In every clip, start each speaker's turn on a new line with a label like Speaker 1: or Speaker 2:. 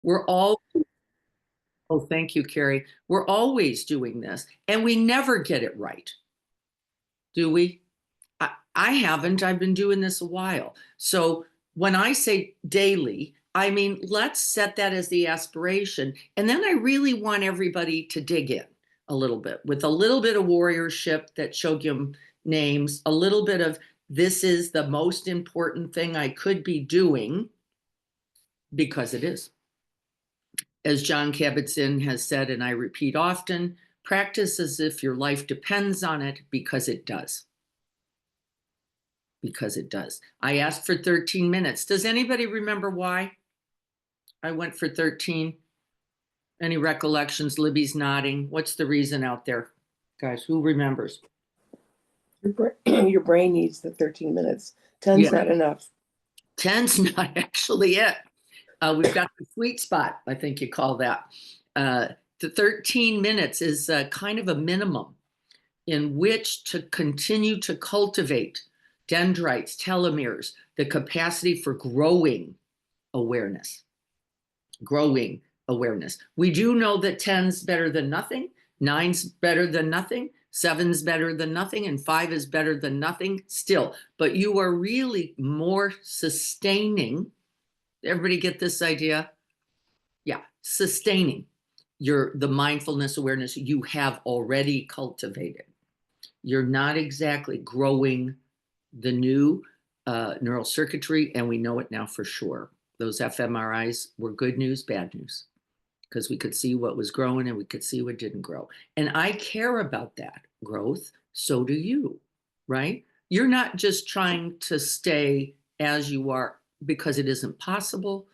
Speaker 1: We're all, oh, thank you, Carrie. We're always doing this and we never get it right. Do we? I haven't. I've been doing this a while. So when I say daily, I mean, let's set that as the aspiration. And then I really want everybody to dig in a little bit with a little bit of warriorship that Chogyam names, a little bit of this is the most important thing I could be doing because it is. As John Kabat-Zinn has said, and I repeat often, practice as if your life depends on it because it does. Because it does. I asked for 13 minutes. Does anybody remember why I went for 13? Any recollections? Libby's nodding. What's the reason out there? Guys, who remembers?
Speaker 2: Your brain needs the 13 minutes. 10's not enough.
Speaker 1: 10's not actually it. We've got the sweet spot, I think you call that. The 13 minutes is kind of a minimum in which to continue to cultivate dendrites, telomeres, the capacity for growing awareness. Growing awareness. We do know that 10's better than nothing, 9's better than nothing, 7's better than nothing, and 5 is better than nothing still. But you are really more sustaining. Everybody get this idea? Yeah, sustaining the mindfulness awareness you have already cultivated. You're not exactly growing the new neural circuitry, and we know it now for sure. Those fMRIs were good news, bad news, because we could see what was growing and we could see what didn't grow. And I care about that growth. So do you, right? You're not just trying to stay as you are because it isn't possible,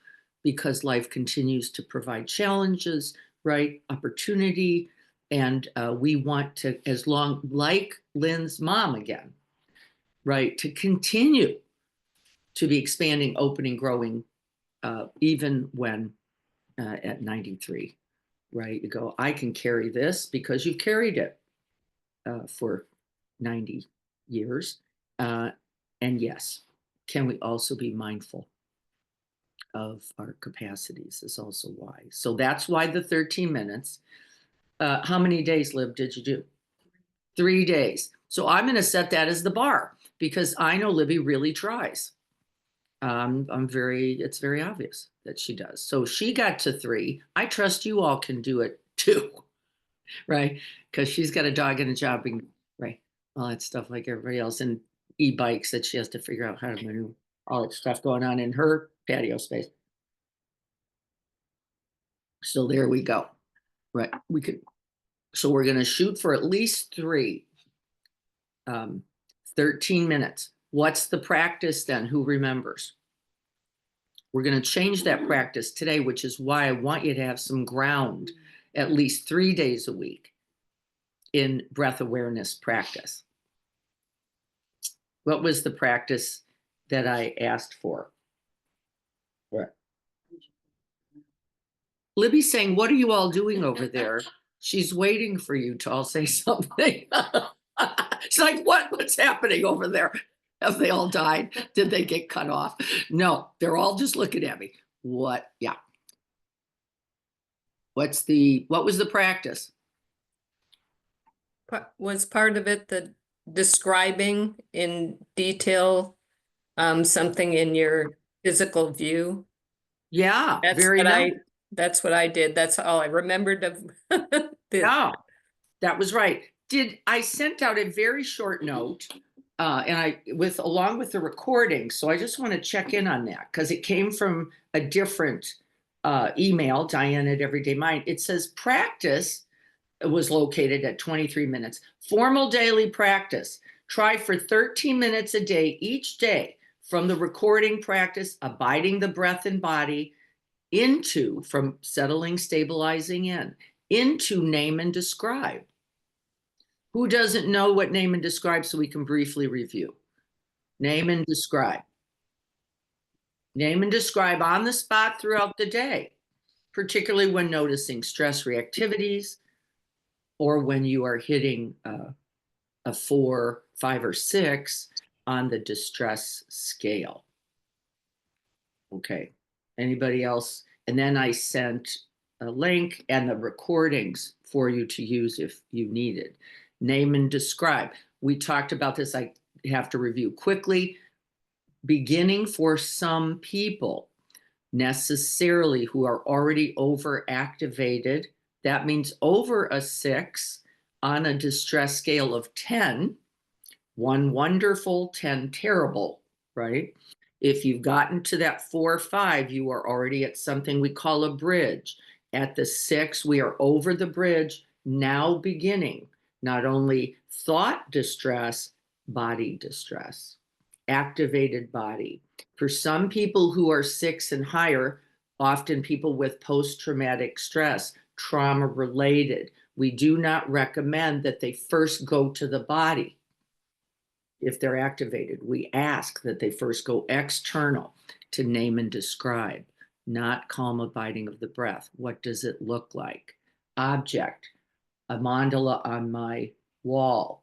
Speaker 1: because life continues to provide challenges, right? Opportunity. And we want to, as long, like Lynn's mom again, right? To continue to be expanding, opening, growing, even when at 93, right? You go, I can carry this because you've carried it for 90 years. And yes, can we also be mindful of our capacities is also why. So that's why the 13 minutes. How many days, Liv, did you do? 3 days. So I'm going to set that as the bar because I know Libby really tries. It's very obvious that she does. So she got to 3. I trust you all can do it too, right? Because she's got a dog and a job, right? All that stuff like everybody else, and e-bikes that she has to figure out how to maneuver, all that stuff going on in her patio space. So there we go. Right. So we're going to shoot for at least 3. 13 minutes. What's the practice then? Who remembers? We're going to change that practice today, which is why I want you to have some ground at least 3 days a week in breath awareness practice. What was the practice that I asked for? What? Libby's saying, what are you all doing over there? She's waiting for you to all say something. She's like, what's happening over there? Have they all died? Did they get cut off? No, they're all just looking at me. What? Yeah. What was the practice?
Speaker 3: Was part of it the describing in detail something in your physical view?
Speaker 1: Yeah,
Speaker 3: that's what I did. That's all I remembered of.
Speaker 1: Yeah, that was right. I sent out a very short note and along with the recording. So I just want to check in on that because it came from a different email, Diane at Everyday Mind. It says practice was located at 23 minutes. Formal daily practice. Try for 13 minutes a day each day from the recording practice, abiding the breath and body, from settling, stabilizing into name and describe. Who doesn't know what name and describe so we can briefly review? Name and describe. Name and describe on the spot throughout the day, particularly when noticing stress reactivities or when you are hitting a 4, 5, or 6 on the distress scale. Okay. Anybody else? And then I sent a link and the recordings for you to use if you needed. Name and describe. We talked about this. I have to review quickly. Beginning for some people, necessarily who are already overactivated, that means over a 6 on a distress scale of 10, 1 wonderful, 10 terrible, right? If you've gotten to that 4 or 5, you are already at something we call a bridge. At the 6, we are over the bridge, now beginning not only thought distress, body distress, activated body. For some people who are 6 and higher, often people with post-traumatic stress, trauma related, we do not recommend that they first go to the body. If they're activated, we ask that they first go external to name and describe, not calm abiding of the breath. What does it look like? Object, a mandala on my wall,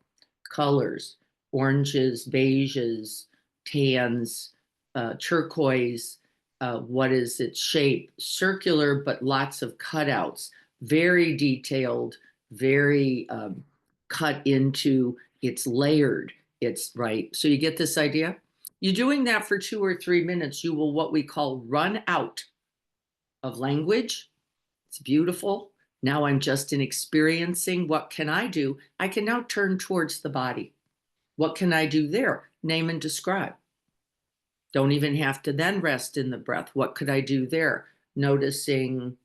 Speaker 1: colors, oranges, beiges, tans, turquoise. What is its shape? Circular, but lots of cutouts, very detailed, very cut into, it's layered. It's right. So you get this idea? You're doing that for 2 or 3 minutes, you will what we call run out of language. It's beautiful. Now I'm just in experiencing. What can I do? I can now turn towards the body. What can I do there? Name and describe. Don't even have to then rest in the breath. What could I do there? Noticing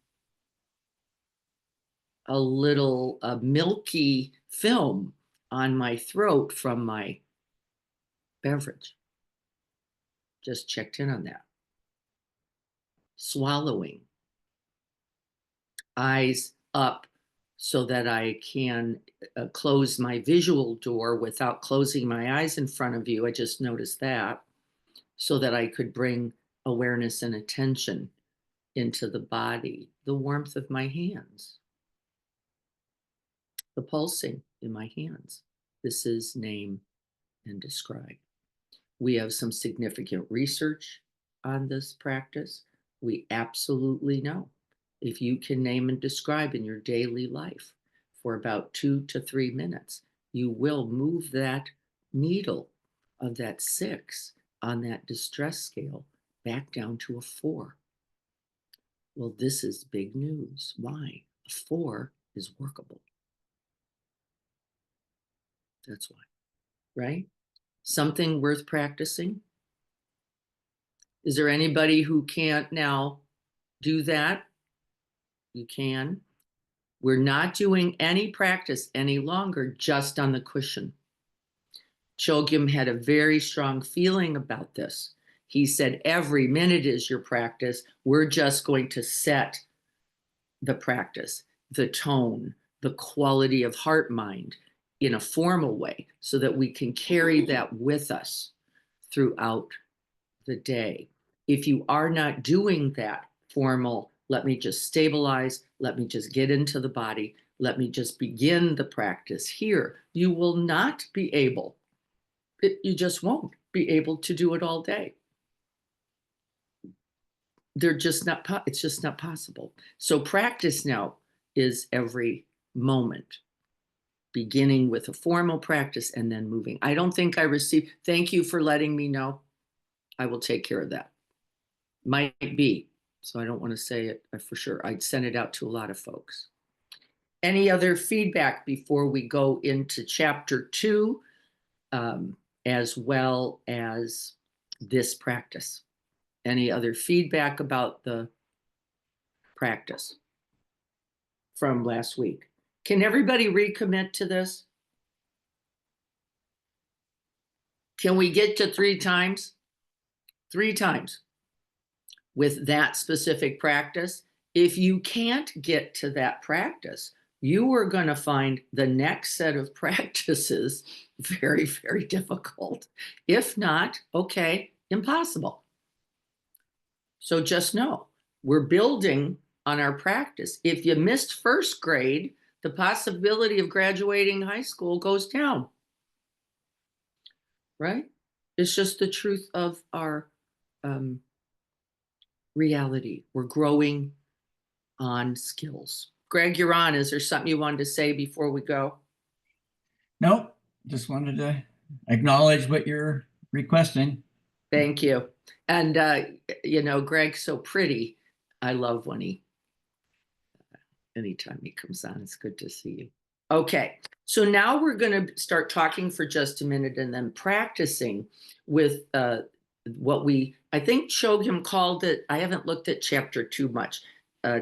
Speaker 1: a little milky film on my throat from my beverage. Just checked in on that. Swallowing. Eyes up so that I can close my visual door without closing my eyes in front of you. I just noticed that so that I could bring awareness and attention into the body. The warmth of my hands. The pulsing in my hands. This is name and describe. We have some significant research on this practice. We absolutely know if you can name and describe in your daily life for about 2 to 3 minutes, you will move that needle of that 6 on that distress scale back down to a 4. Well, this is big news. Why? A 4 is workable. That's why, right? Something worth practicing. Is there anybody who can't now do that? You can. We're not doing any practice any longer just on the cushion. Chogyam had a very strong feeling about this. He said, every minute is your practice. We're just going to set the practice, the tone, the quality of heart mind in a formal way so that we can carry that with us throughout the day. If you are not doing that formal, let me just stabilize, let me just get into the body, let me just begin the practice here, you will not be able, you just won't be able to do it all day. They're just not, it's just not possible. So practice now is every moment, beginning with a formal practice and then moving. I don't think I received, thank you for letting me know. I will take care of that. Might be, so I don't want to say it for sure. I'd send it out to a lot of folks. Any other feedback before we go into chapter 2, as well as this practice? Any other feedback about the practice from last week? Can everybody recommit to this? Can we get to 3 times? 3 times with that specific practice? If you can't get to that practice, you are going to find the next set of practices very, very difficult. If not, okay, impossible. So just know, we're building on our practice. If you missed first grade, the possibility of graduating high school goes down, right? It's just the truth of our reality. We're growing on skills. Greg, you're on. Is there something you wanted to say before we go?
Speaker 4: Nope, just wanted to acknowledge what you're requesting.
Speaker 1: Thank you. And, Greg's so pretty. I love when anytime he comes on, it's good to see you. Okay, so now we're going to start talking for just a minute and then practicing with what I think Chogyam called it. I haven't looked at chapter 2 much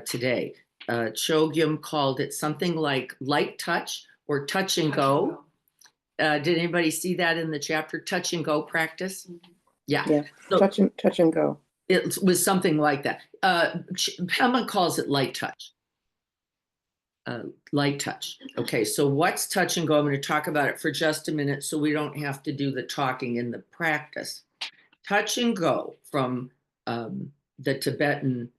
Speaker 1: today. Chogyam called it something like light touch or touch and go. Did anybody see that in the chapter? Touch and go practice? Mm-hmm. Yeah. So
Speaker 2: touch and go.
Speaker 1: It was something like that. Pema calls it light touch. Light touch. Okay, so what's touch and go? I'm going to talk about it for just a minute so we don't have to do the talking in the practice. Touch and go from the Tibetan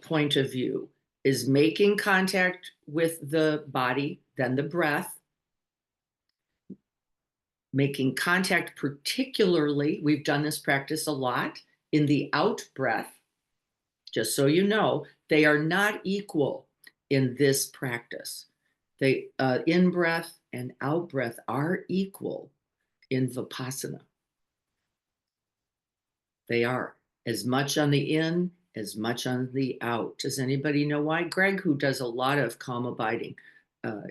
Speaker 1: point of view is making contact with the body, then the breath. Making contact particularly, we've done this practice a lot, in the out breath. Just so you know, they are not equal in this practice. They in breath and out breath are equal in Vipassana. They are as much on the in, as much on the out. Does anybody know why? Greg, who does a lot of calm abiding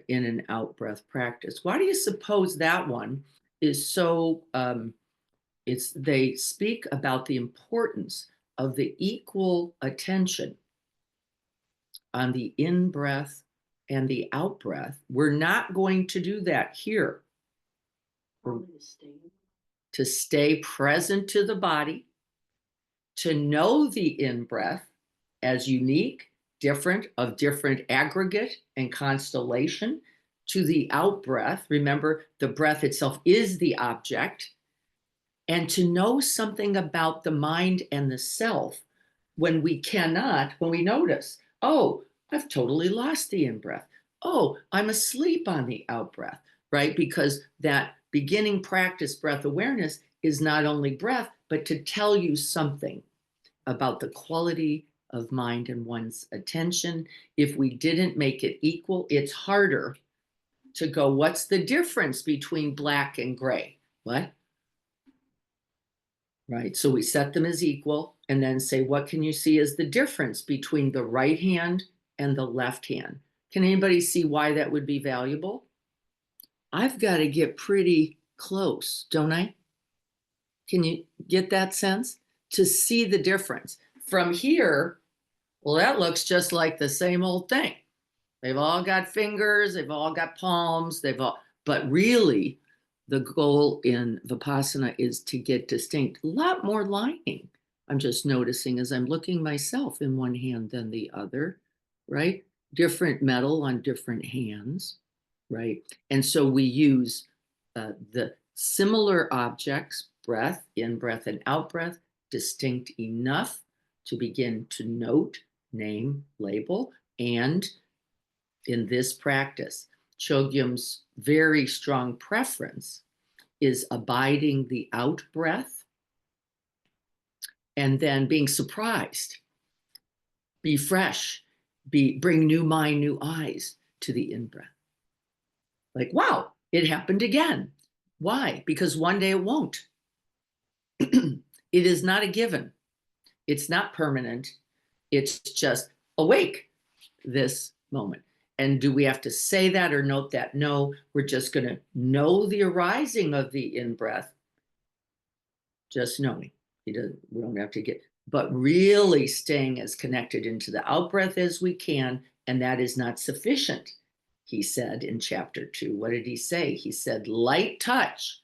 Speaker 1: in and out breath practice. Why do you suppose that one is so, they speak about the importance of the equal attention on the in breath and the out breath. We're not going to do that here. To stay present to the body, to know the in breath as unique, different aggregate and constellation, to the out breath. Remember, the breath itself is the object. And to know something about the mind and the self when we notice, oh, I've totally lost the in-breath. Oh, I'm asleep on the out-breath, right? Because that beginning practice breath awareness is not only breath, but to tell you something about the quality of mind and one's attention. If we didn't make it equal, it's harder to go, what's the difference between black and gray? What? Right, so we set them as equal and then say, what can you see as the difference between the right hand and the left hand? Can anybody see why that would be valuable? I've got to get pretty close, don't I? Can you get that sense? To see the difference. From here, well, that looks just like the same old thing. They've all got fingers, they've all got palms, but really, the goal in Vipassana is to get distinct. A lot more lining. I'm just noticing as I'm looking myself in one hand than the other, right? Different metal on different hands, right? And so we use the similar objects, breath, in breath and out breath, distinct enough to begin to note, name, label, and in this practice, Chogyam's very strong preference is abiding the out breath and then being surprised, be fresh, bring new mind, new eyes to the in breath. Like, wow, it happened again. Why? Because one day it won't. It is not a given. It's not permanent. It's just awake this moment. And do we have to say that or note that? No, we're just going to know the arising of the in-breath. Just knowing. We don't have to but really staying as connected into the out-breath as we can, and that is not sufficient, he said in chapter 2. What did he say? He said, light touch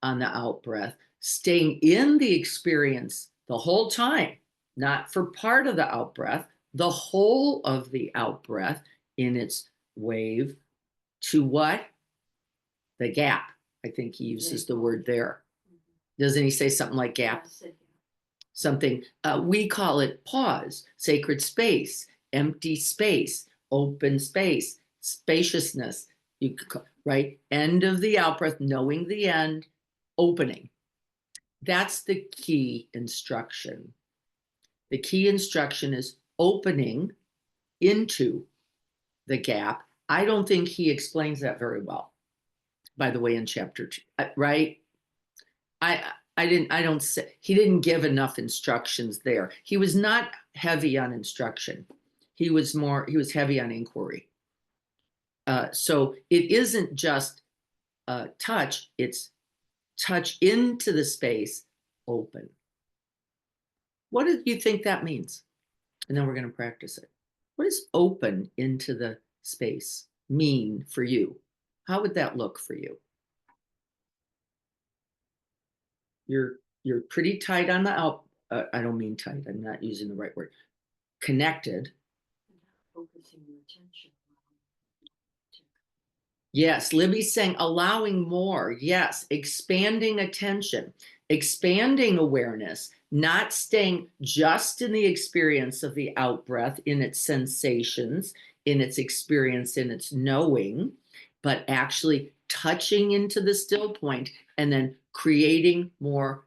Speaker 1: on the out-breath, staying in the experience the whole time, not for part of the out-breath, the whole of the out-breath, in its wave to what? The gap. I think he uses the word there. Doesn't he say something like gap? Something, we call it pause, sacred space, empty space, open space, spaciousness, right? End of the out-breath, knowing the end, opening. That's the key instruction. The key instruction is opening into the gap. I don't think he explains that very well, by the way, in chapter 2, right? I don't say, he didn't give enough instructions there. He was not heavy on instruction. He was heavy on inquiry. So it isn't just touch, it's touch into the space, open. What do you think that means? And then we're going to practice it. What does open into the space mean for you? How would that look for you? You're pretty tight on the out. I don't mean tight. I'm not using the right word. Connected.
Speaker 5: Focusing your attention.
Speaker 1: Yes, Libby's saying allowing more. Yes, expanding attention, expanding awareness, not staying just in the experience of the out breath, in its sensations, in its experience, in its knowing, but actually touching into the still point and then creating more,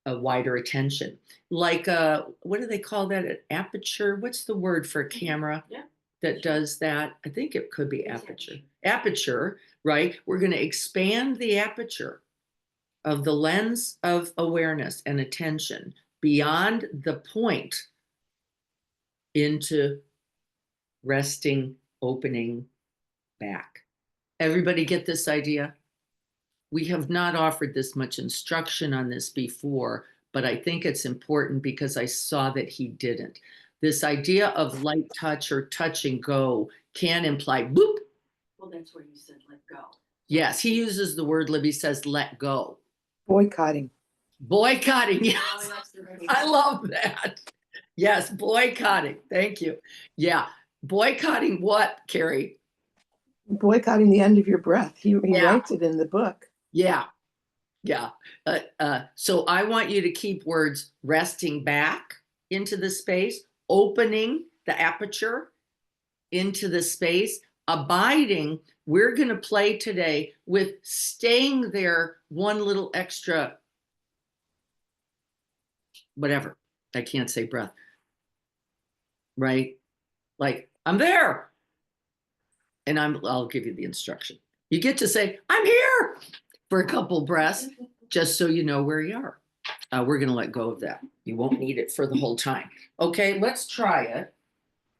Speaker 1: a wider attention. Like what do they call that? An aperture? What's the word for a camera?
Speaker 5: Yeah.
Speaker 1: That does that? I think it could be
Speaker 5: It's
Speaker 1: aperture. Aperture, right? We're going to expand the aperture of the lens of awareness and attention beyond the point into resting, opening back. Everybody get this idea? We have not offered this much instruction on this before, but I think it's important because I saw that he didn't. This idea of light touch or touch and go can imply boop.
Speaker 5: Well, that's where you said let go.
Speaker 1: Yes, he uses the word, Libby says, let go.
Speaker 2: Boycotting.
Speaker 1: Boycotting,
Speaker 5: Oh,
Speaker 1: yes.
Speaker 5: that's the right
Speaker 1: I
Speaker 5: word.
Speaker 1: love that. Yes, boycotting. Thank you. Yeah. Boycotting what, Carrie?
Speaker 2: Boycotting the end of your breath. He
Speaker 1: Yeah.
Speaker 2: writes it in the book.
Speaker 1: Yeah. Yeah. So I want you to keep words resting back into the space, opening the aperture into the space, abiding. We're going to play today with staying there one little extra, whatever. I can't say breath. Right? Like, I'm there. And I'll give you the instruction. You get to say, I'm here for a couple breaths, just so you know where you are. We're going to let go of that. You won't need it for the whole time. Okay, let's try it.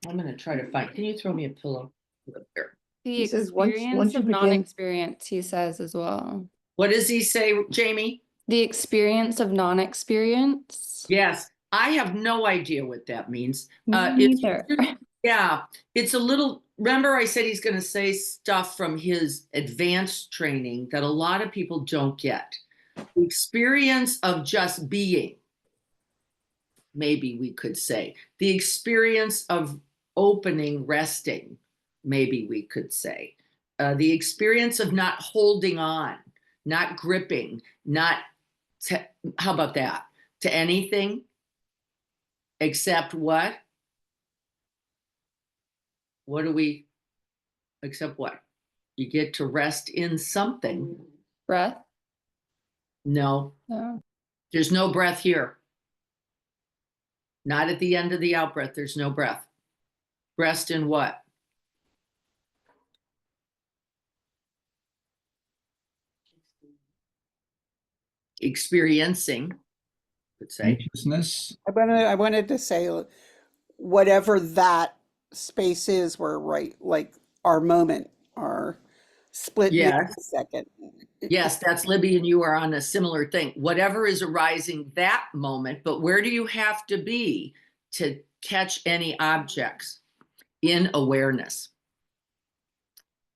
Speaker 1: I'm going to try to find, can you throw me a pillow? There.
Speaker 6: The
Speaker 2: He says once
Speaker 6: experience
Speaker 2: you
Speaker 6: of
Speaker 2: begin-
Speaker 6: non-experience, he says as well.
Speaker 1: What does he say, Jamie?
Speaker 6: The experience of non-experience.
Speaker 1: Yes, I have no idea what that means.
Speaker 6: Me
Speaker 1: It's-
Speaker 6: neither.
Speaker 1: Yeah, it's a little, remember I said he's going to say stuff from his advanced training that a lot of people don't get. The experience of just being, maybe we could say. The experience of opening, resting, maybe we could say. The experience of not holding on, not gripping, not, how about that? To anything except what? What do we, except what? You get to rest in something.
Speaker 6: Breath.
Speaker 1: No,
Speaker 6: No.
Speaker 1: there's no breath here. Not at the end of the out breath, there's no breath. Rest in what? Experiencing, could say.
Speaker 4: Anxiousness.
Speaker 7: I wanted to say whatever that space is, where like our moment, our split
Speaker 1: Yes.
Speaker 7: second.
Speaker 1: Yes, that's Libby, and you are on a similar thing. Whatever is arising that moment, but where do you have to be to catch any objects? In awareness.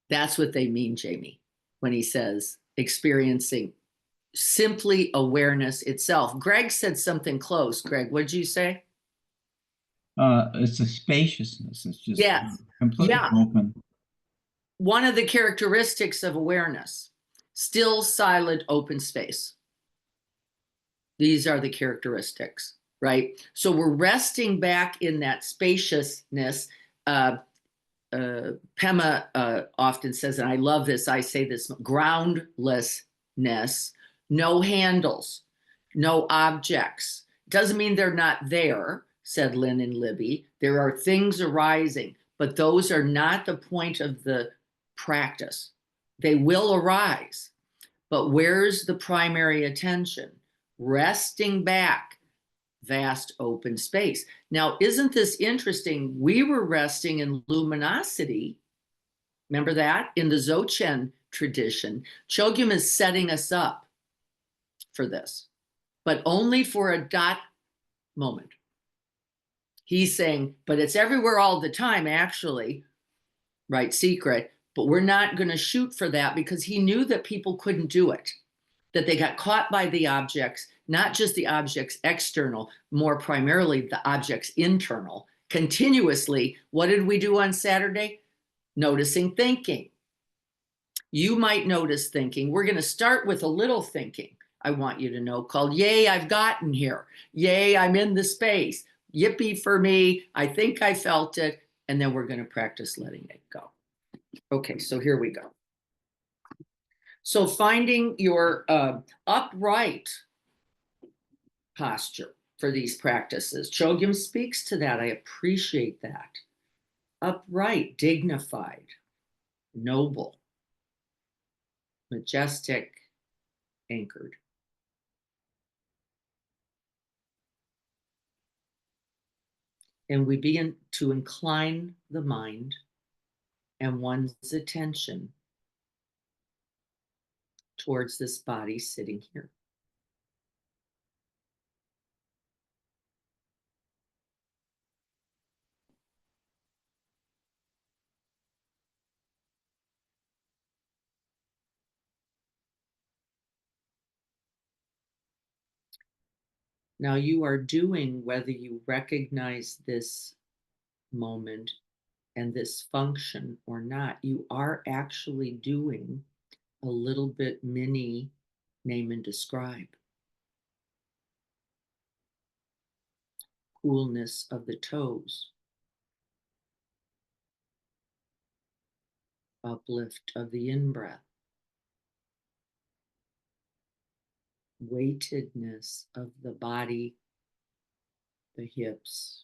Speaker 1: That's what they mean, Jamie, when he says experiencing simply awareness itself. Greg said something close. Greg, what did you say?
Speaker 4: It's a spaciousness. It's just
Speaker 1: Yes.
Speaker 4: completely
Speaker 1: Yeah.
Speaker 4: open.
Speaker 1: One of the characteristics of awareness, still, silent, open space. These are the characteristics, right? So we're resting back in that spaciousness. Pema often says, and I love this, I say this, groundlessness, no handles, no objects. Doesn't mean they're not there. said Lynn and Libby. There are things arising, but those are not the point of the practice. They will arise, but where's the primary attention? Resting back, vast open space. Now, isn't this interesting? We were resting in luminosity. Remember that? In the Dzogchen tradition, Chogyam is setting us up for this, but only for a dot moment. He's saying, but it's everywhere all the time, actually, right? Secret, but we're not going to shoot for that because he knew that people couldn't do it, that they got caught by the objects, not just the objects external, more primarily the objects internal, continuously. What did we do on Saturday? Noticing thinking. You might notice thinking. We're going to start with a little thinking, I want you to know, called Yay, I've gotten here. Yay, I'm in the space. Yippee for me. I think I felt it. And then we're going to practice letting it go. Okay, so here we go. So finding your upright posture for these practices. Chogyam speaks to that. I appreciate that. Upright, dignified, noble, majestic, anchored. And we begin to incline the mind and one's attention towards this body sitting here. Now you are doing, whether you recognize this moment and this function or not, you are actually doing a little bit mini name and describe. Coolness of the toes. Uplift of the in-breath. Weightedness of the body, the hips,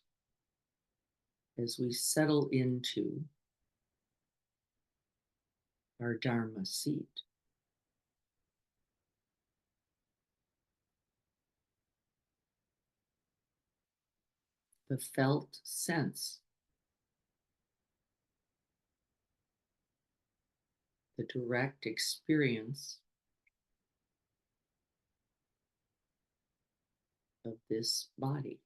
Speaker 1: as we settle into our Dharma seat. The felt sense, the direct experience of this body.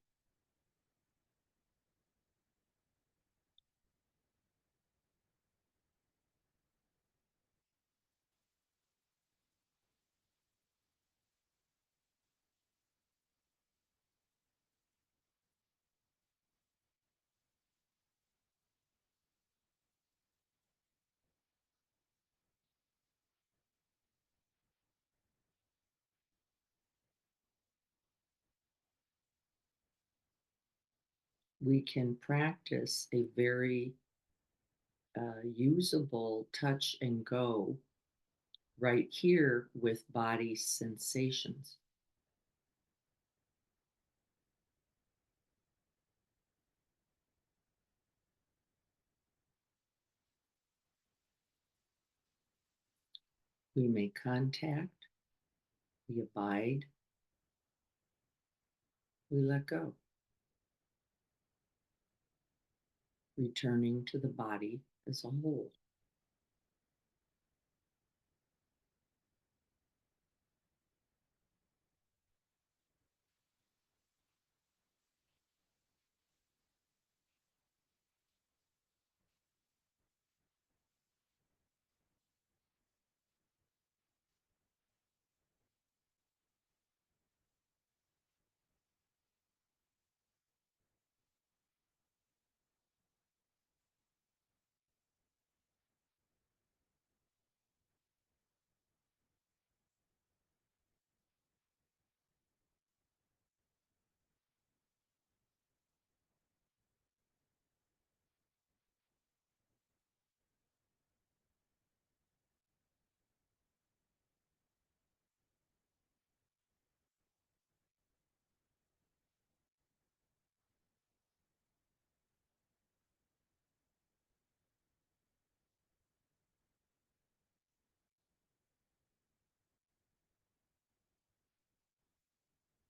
Speaker 1: We can practice a very usable touch and go right here with body sensations. We make contact, we abide, we let go. Returning to the body as a whole.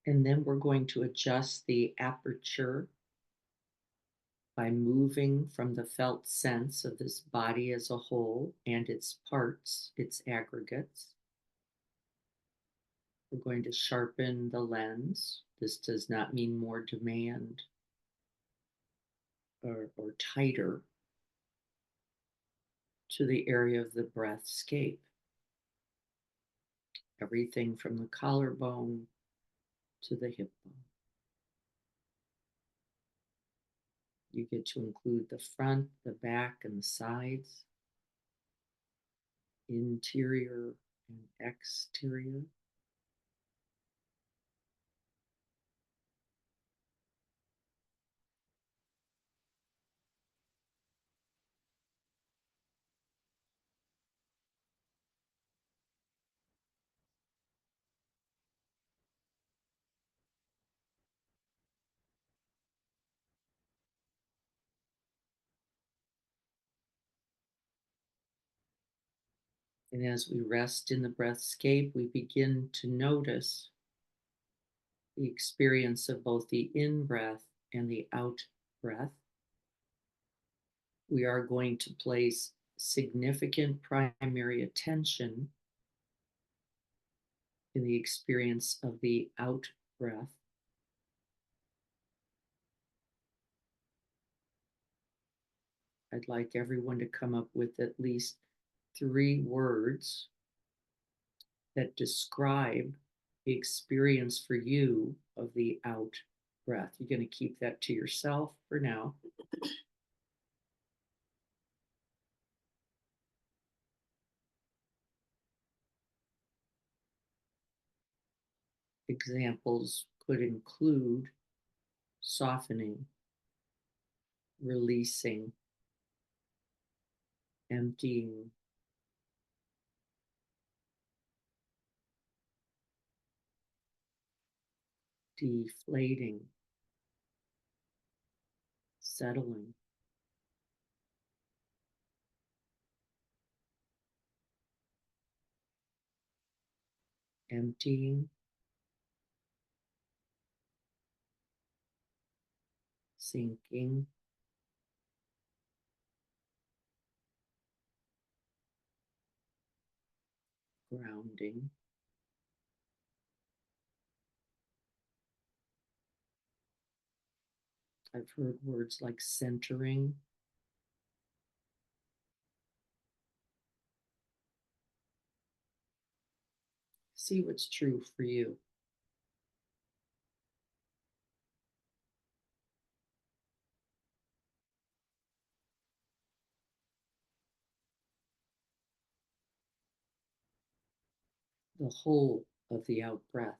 Speaker 1: And then we're going to adjust the aperture by moving from the felt sense of this body as a whole and its parts, its aggregates. We're going to sharpen the lens. This does not mean more demand or tighter to the area of the breath scape. Everything from the collarbone to the hip bone. You get to include the front, the back, and the sides, interior and exterior. And as we rest in the breathscape, we begin to notice the experience of both the in breath and the out breath. We are going to place significant primary attention in the experience of the out breath. I'd like everyone to come up with at least 3 words that describe the experience for you of the out breath. You're going to keep that to yourself for now. Examples could include softening, releasing, emptying, deflating, settling. Emptying, sinking, grounding, I've heard words like centering, see what's true for you. The whole of the out breath.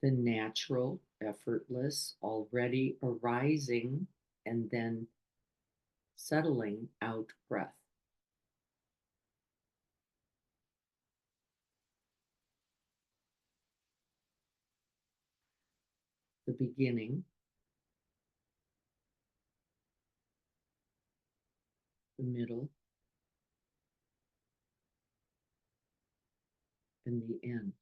Speaker 1: The natural, effortless, already arising, and then settling out breath. The beginning, the middle, and the end.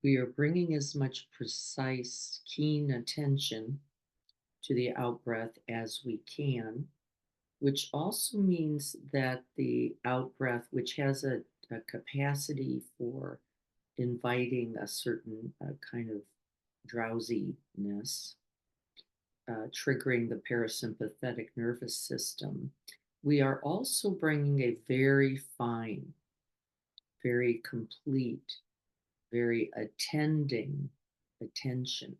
Speaker 1: We are bringing as much precise, keen attention to the out breath as we can, which also means that the out breath, which has a capacity for inviting a certain kind of drowsiness, triggering the parasympathetic nervous system, we are also bringing a very fine, very complete, very attending attention.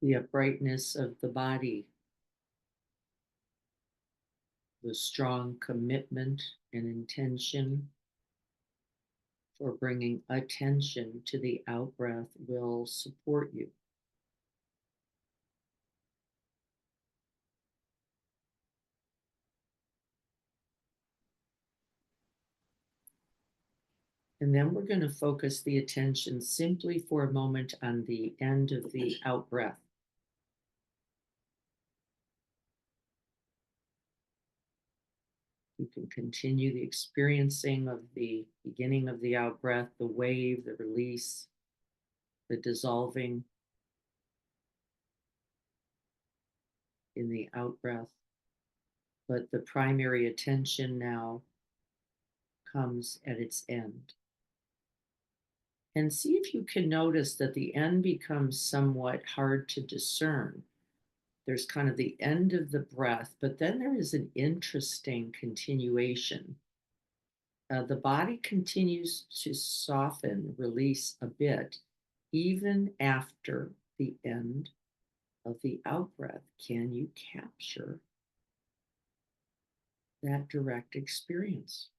Speaker 1: The uprightness of the body, the strong commitment and intention for bringing attention to the out breath will support you. And then we're going to focus the attention simply for a moment on the end of the out breath. You can continue the experiencing of the beginning of the out breath, the wave, the release, the dissolving in the out breath. But the primary attention now comes at its end. And see if you can notice that the end becomes somewhat hard to discern. There's kind of the end of the breath, but then there is an interesting continuation. The body continues to soften, release a bit, even after the end of the out breath. Can you capture that direct experience?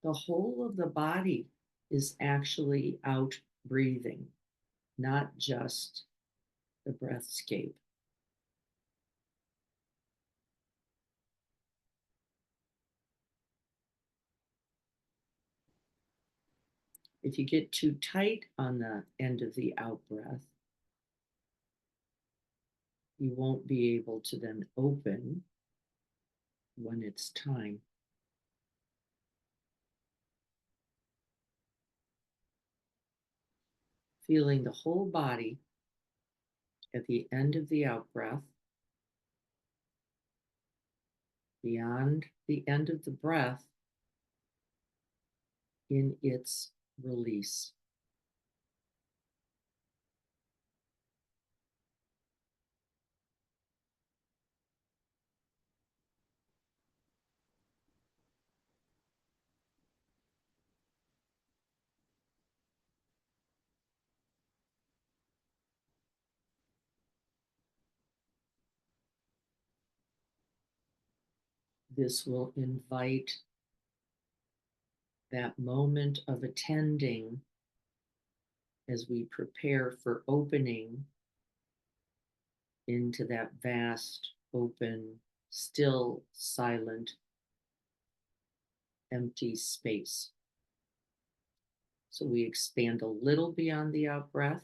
Speaker 1: The whole of the body is actually out breathing, not just the breathscape. If you get too tight on the end of the out breath, you won't be able to then open when it's time. Feeling the whole body at the end of the out breath, beyond the end of the breath, in its release. This will invite that moment of attending as we prepare for opening into that vast, open, still, silent, empty space. So we expand a little beyond the out breath,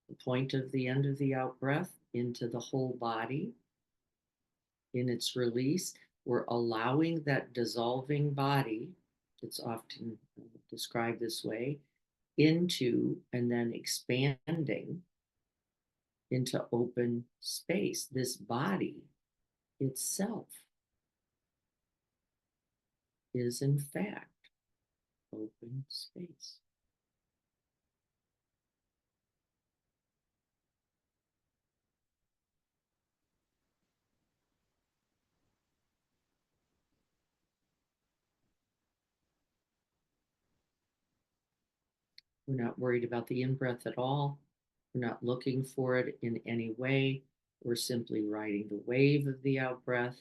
Speaker 1: the point of the end of the out breath, into the whole body. In its release, we're allowing that dissolving body, it's often described this way, into and then expanding into open space. This body itself is in fact open space. We're not worried about the in-breath at all. We're not looking for it in any way. We're simply riding the wave of the out-breath,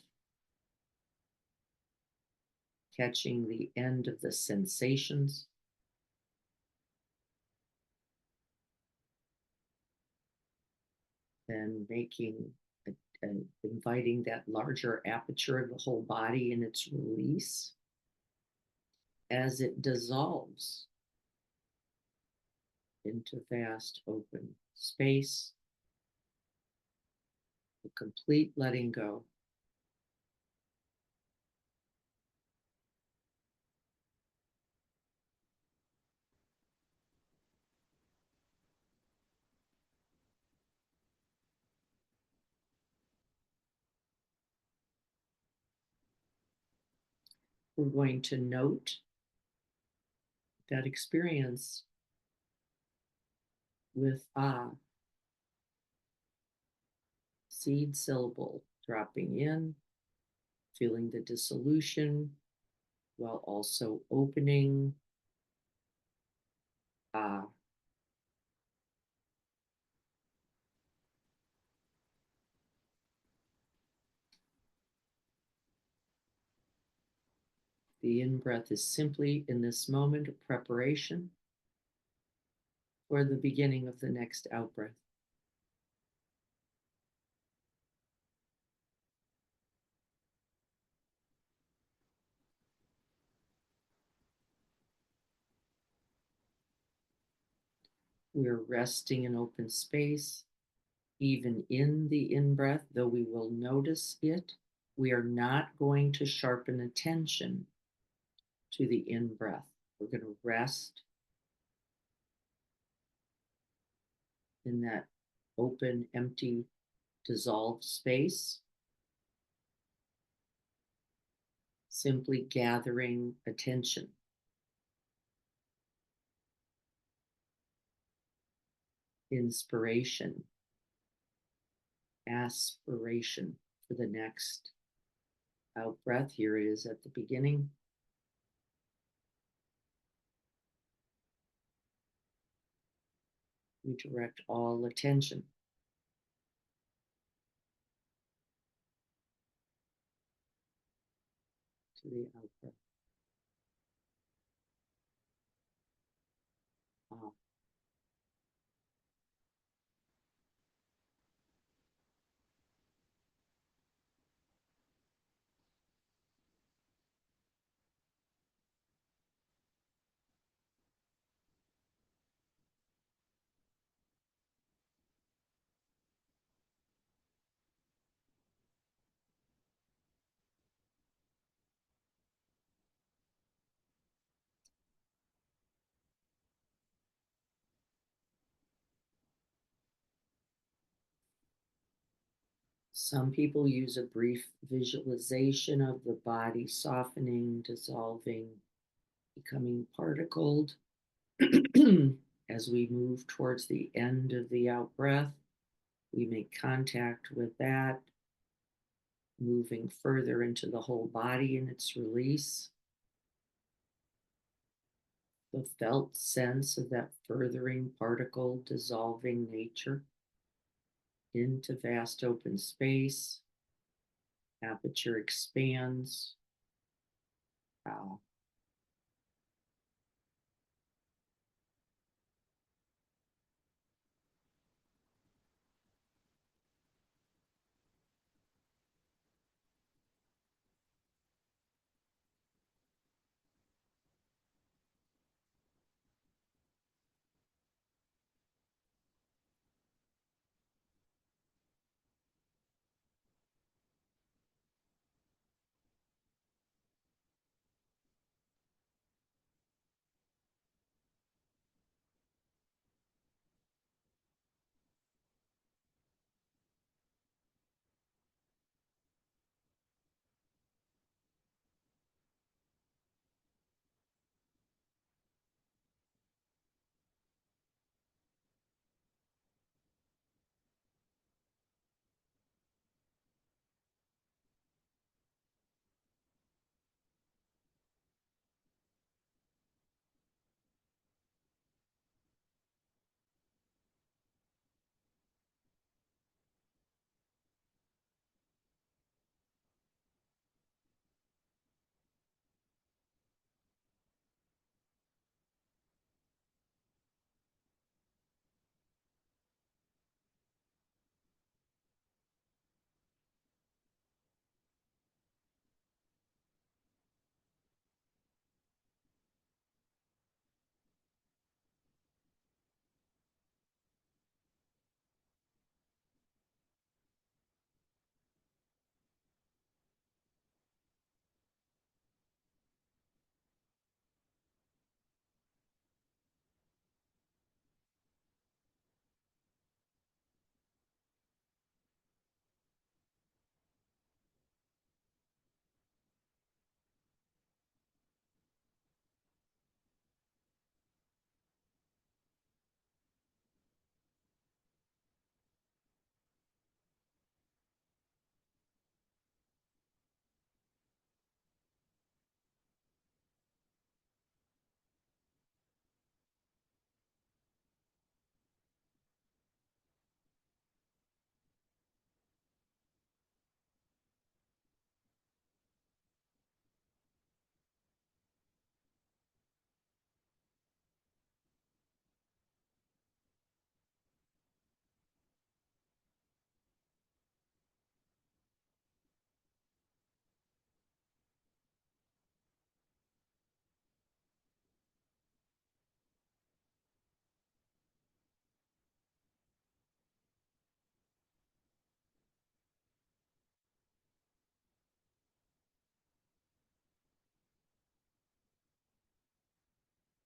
Speaker 1: catching the end of the sensations. Then inviting that larger aperture of the whole body in its release as it dissolves into vast open space, a complete letting go. We're going to note that experience with seed syllable dropping in, feeling the dissolution while also opening the in-breath is simply in this moment of preparation for the beginning of the next out-breath. We're resting in open space, even in the in-breath, though we will notice it. We are not going to sharpen attention to the in-breath. We're going to rest in that open, empty, dissolved space, simply gathering attention. Inspiration, aspiration for the next out breath. Here it is at the beginning. We direct all attention to the out breath. Some people use a brief visualization of the body softening, dissolving, becoming particled. As we move towards the end of the out breath, we make contact with that, moving further into the whole body in its release. The felt sense of that furthering particle dissolving nature into vast open space. Aperture expands. Wow.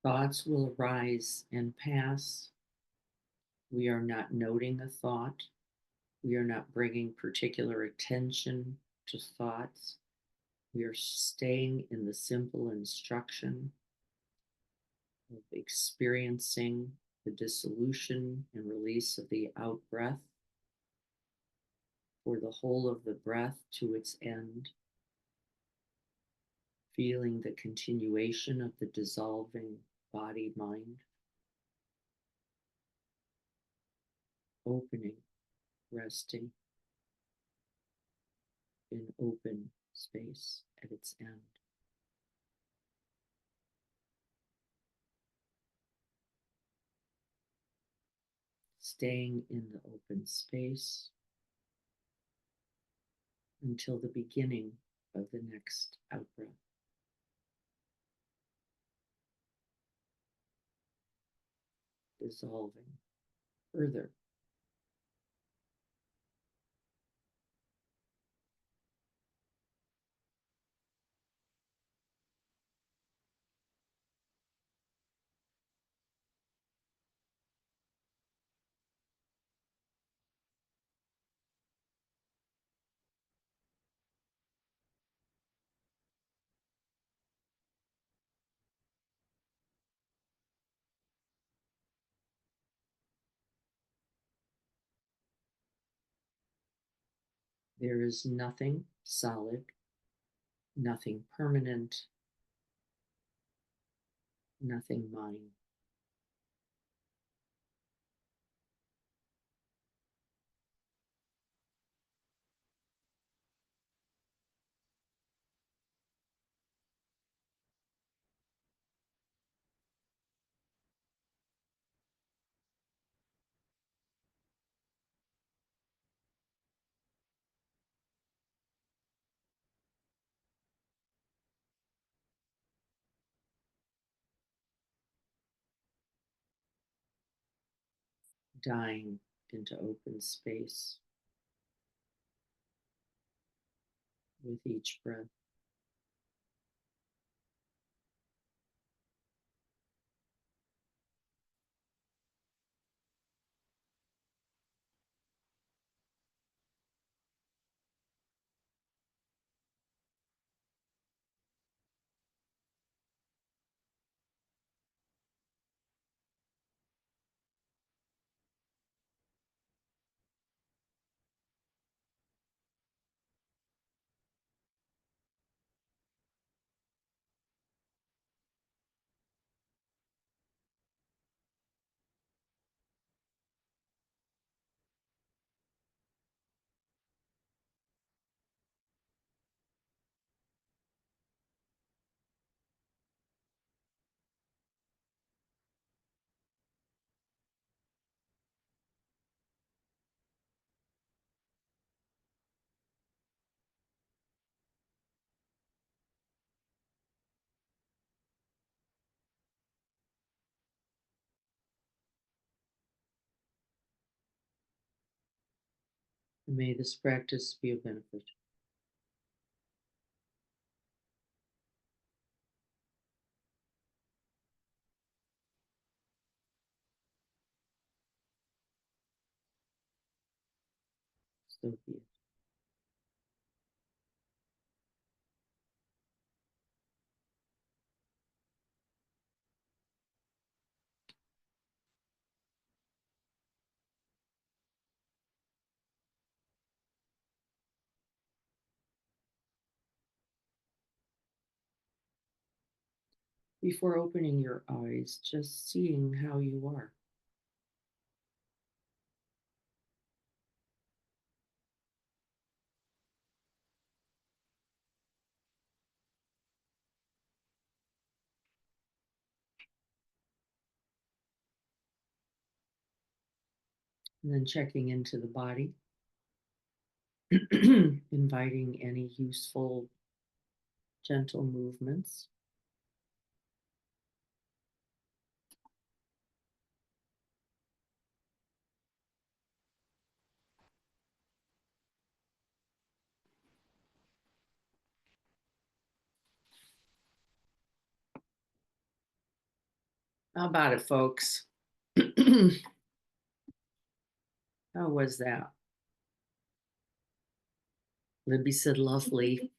Speaker 1: Thoughts will arise and pass. We are not noting a thought. We are not bringing particular attention to thoughts. We are staying in the simple instruction of experiencing the dissolution and release of the out breath for the whole of the breath to its end, feeling the continuation of the dissolving body-mind, opening, resting in open space at its end. Staying in the open space until the beginning of the next out breath. Dissolving further. There is nothing solid, nothing permanent, nothing mine. Dying into open space with each breath. May this practice be of benefit. So be it. Before opening your eyes, just seeing how you are. And then checking into the body, inviting any useful, gentle movements. How about it, folks? How was that? Libby said lovely.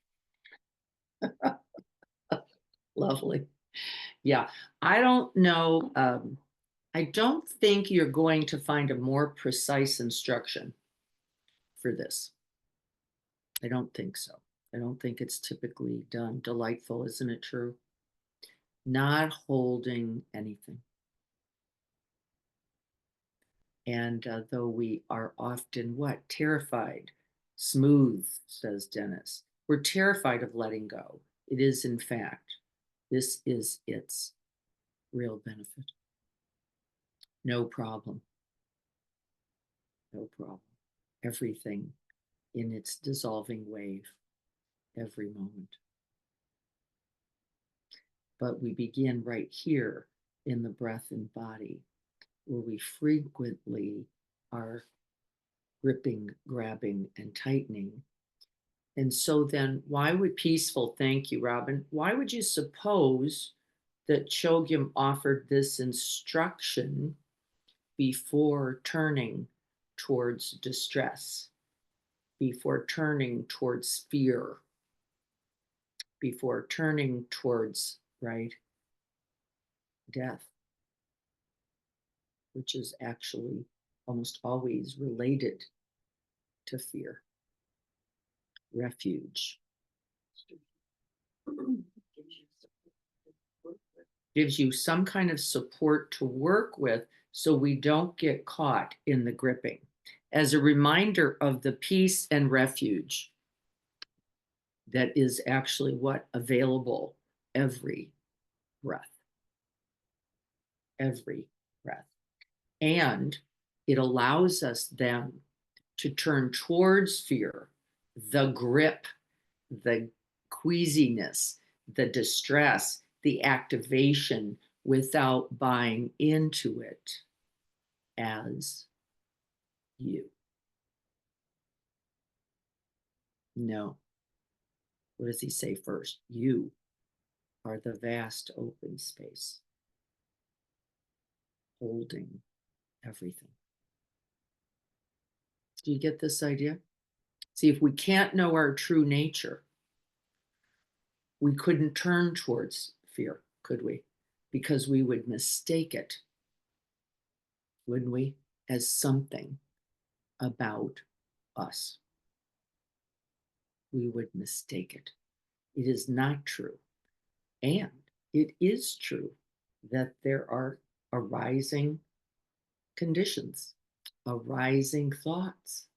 Speaker 1: Lovely. Yeah, I don't know. I don't think you're going to find a more precise instruction for this. I don't think so. I don't think it's typically done. Delightful, isn't it true? Not holding anything. And though we are often what? Terrified. Smooth, says Dennis. We're terrified of letting go. It is, in fact, this is its real benefit. No problem. No problem. Everything in its dissolving wave, every moment. But we begin right here in the breath and body, where we frequently are gripping, grabbing, and tightening. And so then, why would peaceful, thank you, Robin, why would you suppose that Chogyam offered this instruction before turning towards distress, before turning towards fear, before turning towards, right, death, which is actually almost always related to fear? Refuge gives you some kind of support to work with so we don't get caught in the gripping. As a reminder of the peace and refuge that is actually what available every breath. Every breath. And it allows us then to turn towards fear, the grip, the queasiness, the distress, the activation, without buying into it as you. No. What does he say first? You are the vast open space, holding everything. Do you get this idea? See, if we can't know our true nature, we couldn't turn towards fear, could we? Because we would mistake it, wouldn't we, as something about us. We would mistake it. It is not true. And it is true that there are arising conditions, arising thoughts,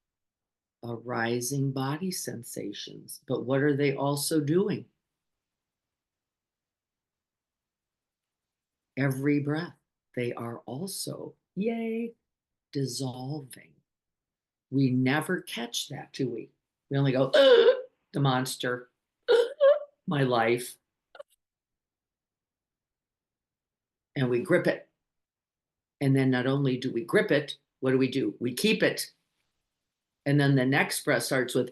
Speaker 1: arising body sensations. But what are they also doing? Every breath, they are also, yay, dissolving. We never catch that, do we? We only go, the monster, my life. And we grip it. And then not only do we grip it, what do? We keep it. And then the next breath starts with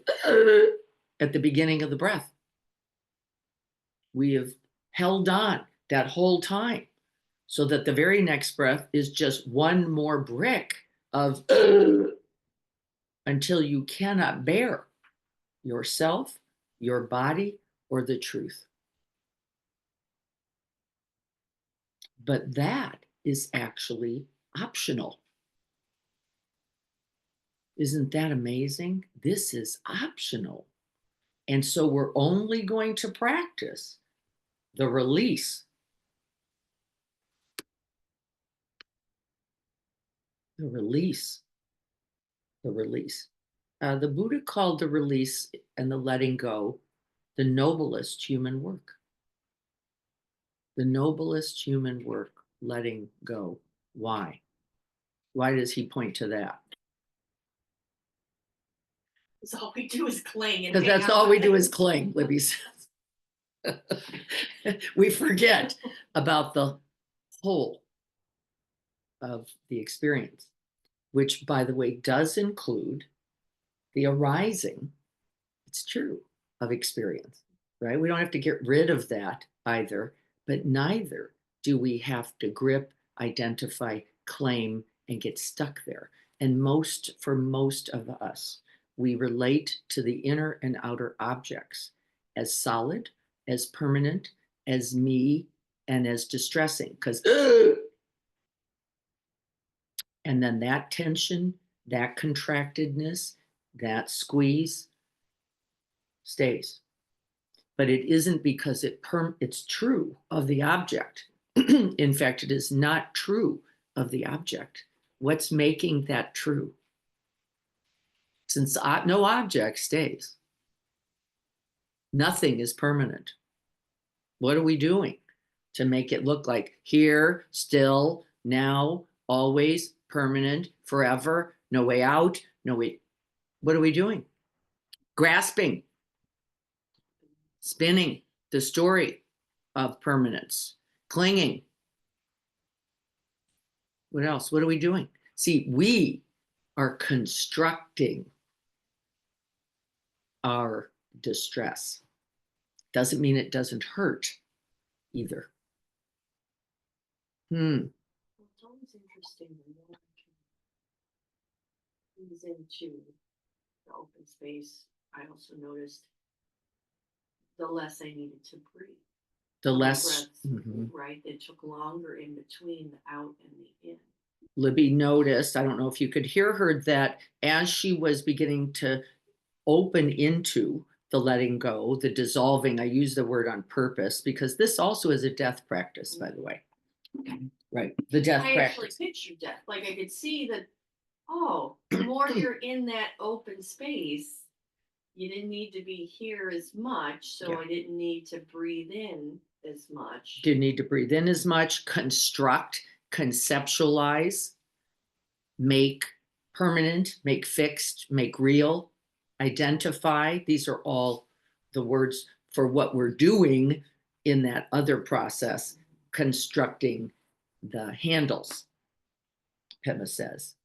Speaker 1: at the beginning of the breath. We have held on that whole time so that the very next breath is just one more brick of until you cannot bear yourself, your body, or the truth. But that is actually optional. Isn't that amazing? This is optional. And so we're only going to practice the release. The release. The release. The Buddha called the release and the letting go the noblest human work. The noblest human work, letting go. Why? Why does he point to that?
Speaker 5: Because all we do is cling.
Speaker 1: Because that's all we do is cling, Libby says. We forget about the whole of the experience, which, by the way, does include the arising, it's true, of experience, right? We don't have to get rid of that either, but neither do we have to grip, identify, claim, and get stuck there. And for most of us, we relate to the inner and outer objects as solid, as permanent, as me, and as distressing. Because, and then that tension, that contractedness, that squeeze stays. But it isn't because it's true of the object. In fact, it is not true of the object. What's making that true? Since no object stays, nothing is permanent. What are we doing to make it look like here, still, now, always, permanent, forever, no way out, no way? What are we doing? Grasping, spinning the story of permanence, clinging. What else? What are we doing? See, we are constructing our distress. Doesn't mean it doesn't hurt either.
Speaker 5: It's always interesting when one comes into the open space. I also noticed the less I needed to breathe.
Speaker 1: The
Speaker 5: My
Speaker 1: less,
Speaker 5: breaths, right? It took longer in between the out and the in.
Speaker 1: Libby noticed, I don't know if you could hear her, that as she was beginning to open into the letting go, the dissolving, I use the word on purpose because this also is a death practice, by the way. Right, the death
Speaker 5: I actually
Speaker 1: practice.
Speaker 5: pictured death. Like I could see that, oh, the more you're in that open space, you didn't need to be here as much. So
Speaker 1: Yeah.
Speaker 5: I didn't need to breathe in as much.
Speaker 1: Didn't need to breathe in as much, construct, conceptualize, make permanent, make fixed, make real, identify. These are all the words for what we're doing in that other process, constructing the handles, Pema says,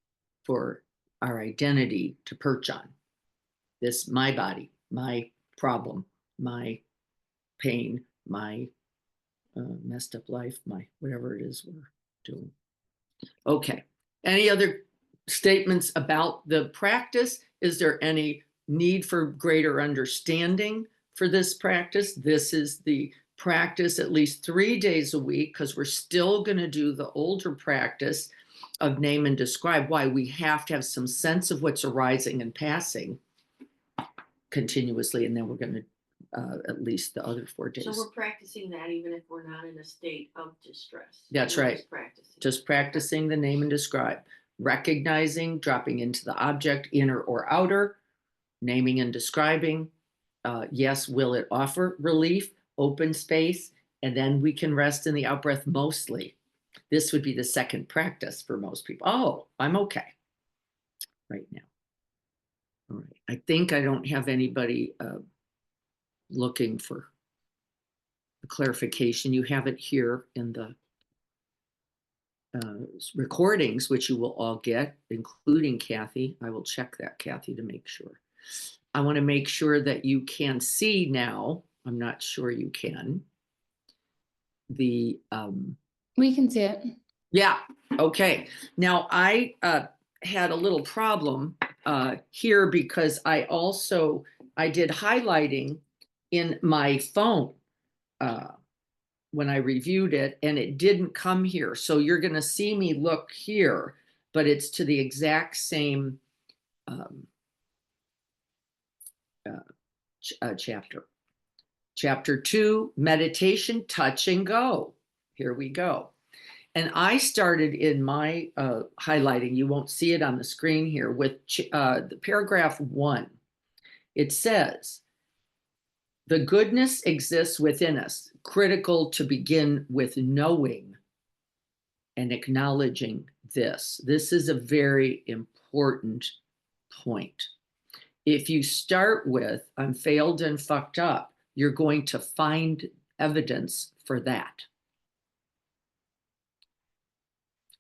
Speaker 1: for our identity to perch on. This, my body, my problem, my pain, my messed up life, my whatever it is we're doing. Okay. Any other statements about the practice? Is there any need for greater understanding for this practice? This is the practice at least 3 days a week because we're still going to do the older practice of name and describe. Why? We have to have some sense of what's arising and passing continuously, and then we're going to at least the other 4 days.
Speaker 5: So we're practicing that even if we're not in a state of distress.
Speaker 1: That's
Speaker 5: We're
Speaker 1: right.
Speaker 5: Just practicing.
Speaker 1: Just practicing the name and describe, recognizing, dropping into the object, inner or outer, naming and describing. Yes, will it offer relief, open space, and then we can rest in the out breath mostly. This would be the second practice for most people. Oh, I'm okay right now. All right. I think I don't have anybody looking for a clarification. You have it here in the recordings, which you will all get, including Kathy. I will check that, Kathy, to make sure. I want to make sure that you can see now. I'm not sure you can. The
Speaker 6: We can see it.
Speaker 1: yeah, okay. Now I had a little problem here because I did highlighting in my phone when I reviewed it, and it didn't come here. So you're going to see me look here, but it's to the exact same chapter. Chapter 2, meditation, touch and go. Here we go. And I started in my highlighting, you won't see it on the screen here, with the paragraph 1. It says, the goodness exists within us, critical to begin with knowing and acknowledging this. This is a very important point. If you start with, I'm failed and fucked up, you're going to find evidence for that.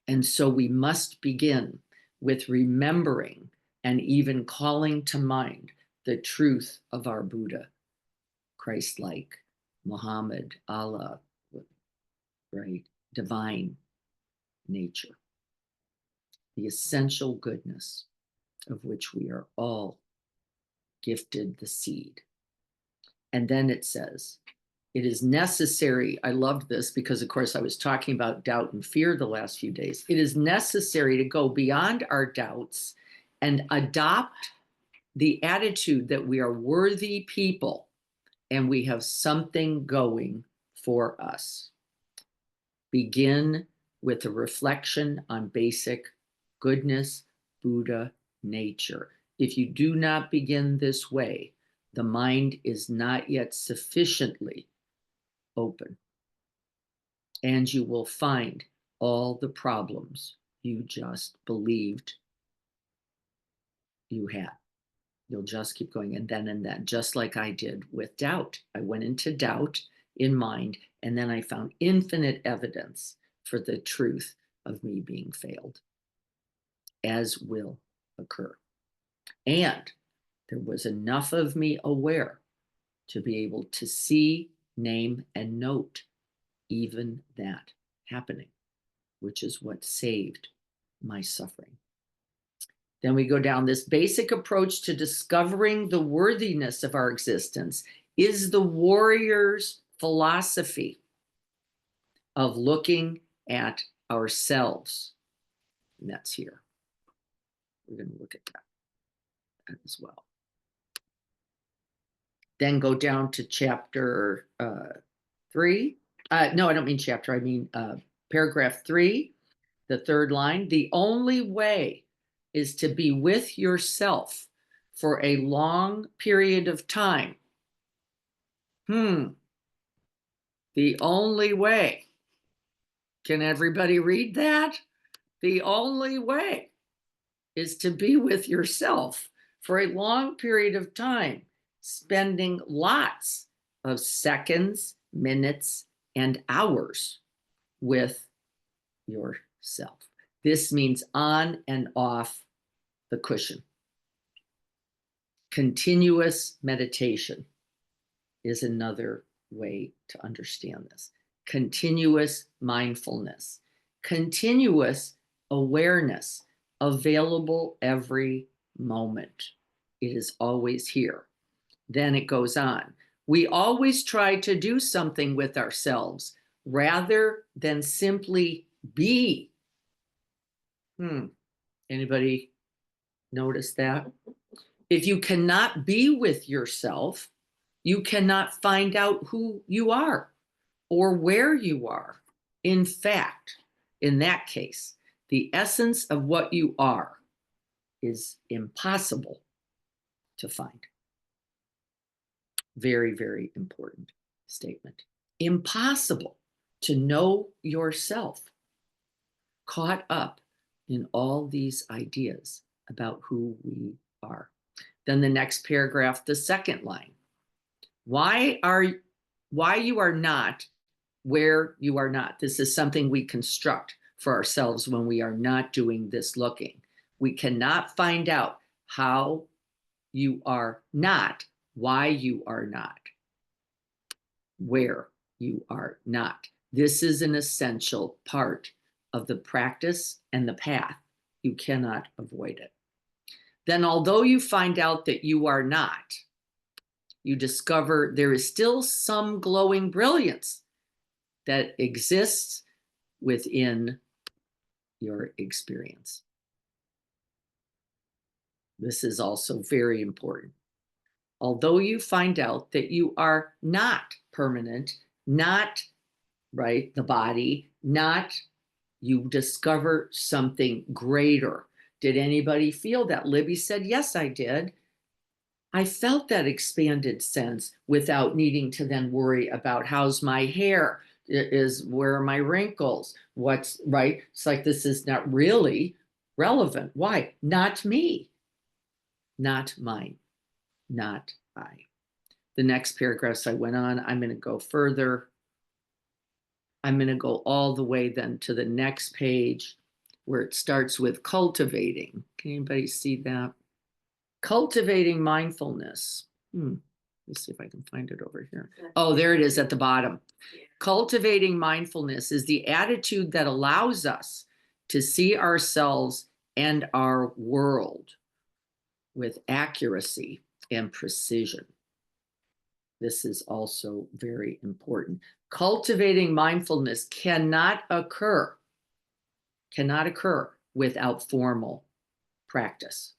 Speaker 1: And so we must begin with remembering and even calling to mind the truth of our Buddha, Christ-like, Muhammad, Allah, right, divine, nature, the essential goodness of which we are all gifted the seed. And then it says, it is necessary. I loved this because, of course, I was talking about doubt and fear the last few days. It is necessary to go beyond our doubts and adopt the attitude that we are worthy people and we have something going for us. Begin with a reflection on basic goodness, Buddha nature. If you do not begin this way, the mind is not yet sufficiently open, and you will find all the problems you just believed you had. You'll just keep going, and then, just like I did with doubt. I went into doubt in mind, and then I found infinite evidence for the truth of me being failed, as will occur. And there was enough of me aware to be able to see, name, and note even that happening, which is what saved my suffering. Then we go down this basic approach to discovering the worthiness of our existence is the warrior's philosophy of looking at ourselves. And that's here. We're going to look at that as well. Then go down to chapter 3. No, I don't mean chapter. I mean paragraph 3, the third line. The only way is to be with yourself for a long period of time. The only way. Can everybody read that? The only way is to be with yourself for a long period of time, spending lots of seconds, minutes, and hours with yourself. This means on and off the cushion. Continuous meditation is another way to understand this. Continuous mindfulness, continuous awareness, available every moment. It is always here. Then it goes on. We always try to do something with ourselves rather than simply be. Anybody notice that? If you cannot be with yourself, you cannot find out who you are or where you are. In fact, in that case, the essence of what you are is impossible to find. Very, very important statement. Impossible to know yourself, caught up in all these ideas about who we are. Then the next paragraph, the second line. Why you are not where you are not. This is something we construct for ourselves when we are not doing this looking. We cannot find out how you are not, why you are not, where you are not. This is an essential part of the practice and the path. You cannot avoid it. Then, although you find out that you are not, you discover there is still some glowing brilliance that exists within your experience. This is also very important. Although you find out that you are not permanent, not right, the body, not, you discover something greater. Did anybody feel that? Libby said, yes, I did. I felt that expanded sense without needing to then worry about how's my hair, where are my wrinkles, what's right. It's like, this is not really relevant. Why? Not me, not mine, not I. The next paragraphs I went on, I'm going to go further. I'm going to go all the way then to the next page where it starts with cultivating. Can anybody see that? Cultivating mindfulness. Let's see if I can find it over here. Oh, there it is at the bottom.
Speaker 5: Yeah.
Speaker 1: Cultivating mindfulness is the attitude that allows us to see ourselves and our world with accuracy and precision. This is also very important. Cultivating mindfulness cannot occur without formal practice.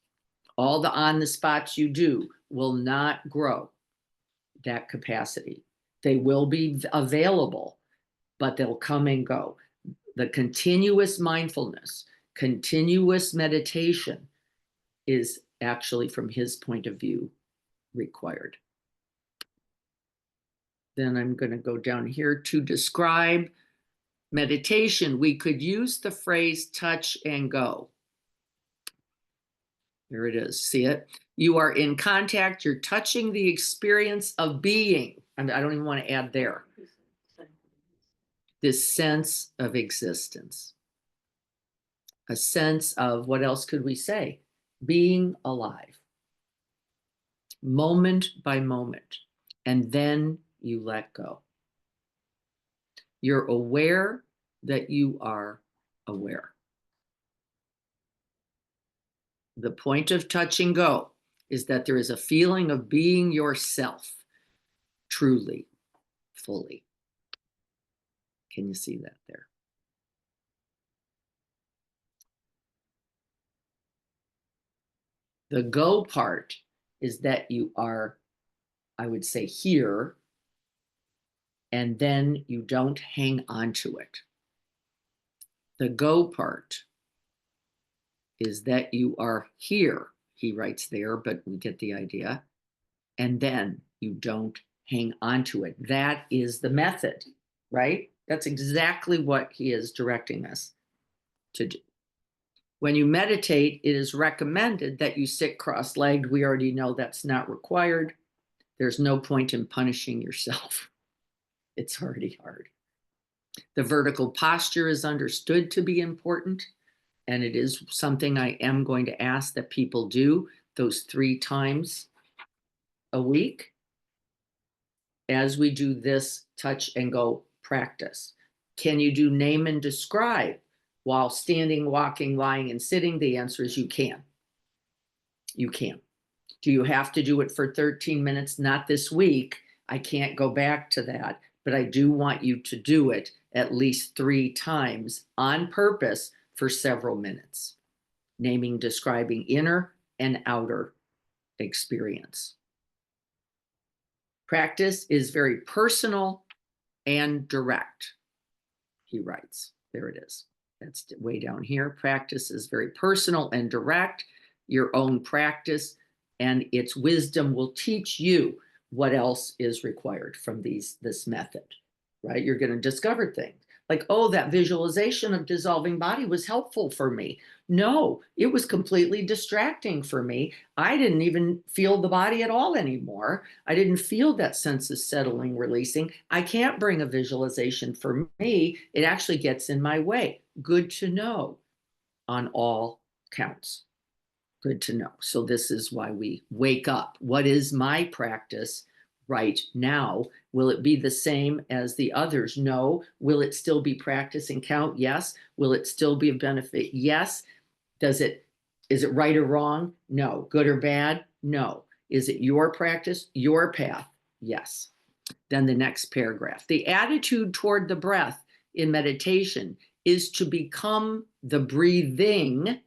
Speaker 1: All the on the spots you do will not grow that capacity. They will be available, but they'll come and go. The continuous mindfulness, continuous meditation is actually, from his point of view, required. Then I'm going to go down here to describe meditation. We could use the phrase touch and go. There it is. See it? You are in contact. You're touching the experience of being. I don't even want to add there. This sense of existence. A sense of, what else could we say? Being alive. Moment by moment. And then you let go. You're aware that you are aware. The point of touch and go is that there is a feeling of being yourself, truly, fully. Can you see that there? The go part is that you are, I would say, here, and then you don't hang on to it. The go part is that you are here, he writes there, but we get the idea, and then you don't hang on to it. That is the method, right? That's exactly what he is directing us to do. When you meditate, it is recommended that you sit cross-legged. We already know that's not required. There's no point in punishing yourself. It's already hard. The vertical posture is understood to be important, and it is something I am going to ask that people do those 3 times a week as we do this touch and go practice. Can you do name and describe while standing, walking, lying, and sitting? The answer is you can. You can. Do you have to do it for 13 minutes? Not this week. I can't go back to that, but I do want you to do it at least 3 times on purpose for several minutes. Naming, describing inner and outer experience. Practice is very personal and direct, he writes. There it is. That's way down here. Practice is very personal and direct, your own practice, and its wisdom will teach you what else is required from this method, right? You're going to discover things like, oh, that visualization of dissolving body was helpful for me. No, it was completely distracting for me. I didn't even feel the body at all anymore. I didn't feel that sense of settling, releasing. I can't bring a visualization for me. It actually gets in my way. Good to know on all counts. Good to know. So this is why we wake up. What is my practice right now? Will it be the same as the others? No. Will it still be practice and count? Yes. Will it still be of benefit? Yes. Is it right or wrong? No. Good or bad? No. Is it your practice, your path? Yes. Then the next paragraph. The attitude toward the breath in meditation is to become the breathing,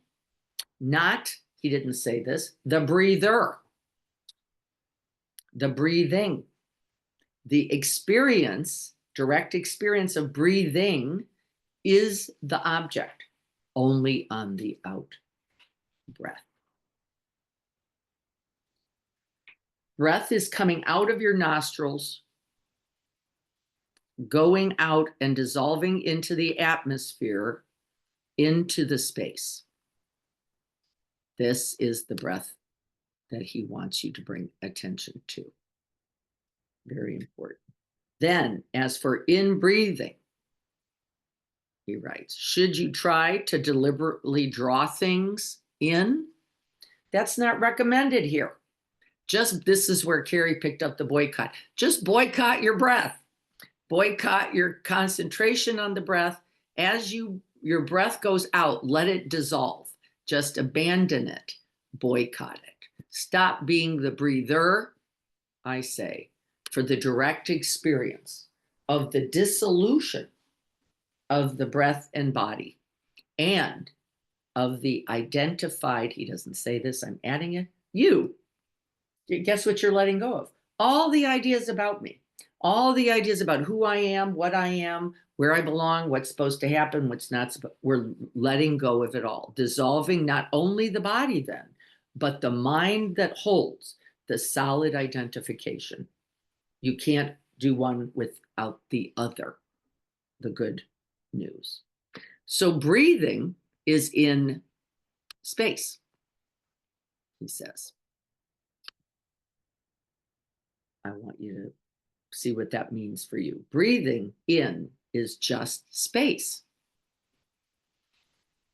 Speaker 1: not, he didn't say this, the breather. The breathing. The experience, direct experience of breathing is the object, only on the out breath. Breath is coming out of your nostrils, going out and dissolving into the atmosphere, into the space. This is the breath that he wants you to bring attention to. Very important. Then, as for in-breathing, he writes, should you try to deliberately draw things in? That's not recommended here. Just, this is where Carrie picked up the boycott. Just boycott your breath. Boycott your concentration on the breath as you your breath goes out, let it dissolve. Just abandon it, boycott it. Stop being the breather, I say, for the direct experience of the dissolution of the breath and body and of the identified, he doesn't say this, I'm adding it, you. Guess what you're letting go of? All the ideas about me, all the ideas about who I am, what I am, where I belong, what's supposed to happen, what's not. We're letting go of it all, dissolving not only the body then, but the mind that holds the solid identification. You can't do one without the other, the good news. So breathing is in space, he says. I want you to see what that means for you. Breathing in is just space.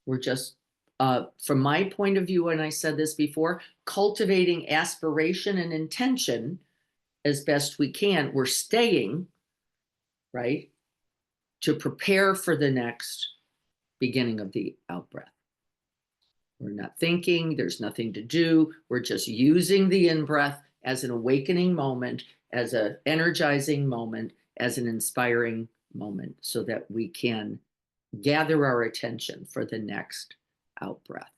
Speaker 1: We're just, from my point of view, and I said this before, cultivating aspiration and intention as best we can. We're staying, right, to prepare for the next beginning of the out breath. We're not thinking, there's nothing to do. We're just using the in breath as an awakening moment, as an energizing moment, as an inspiring moment, so that we can gather our attention for the next out breath.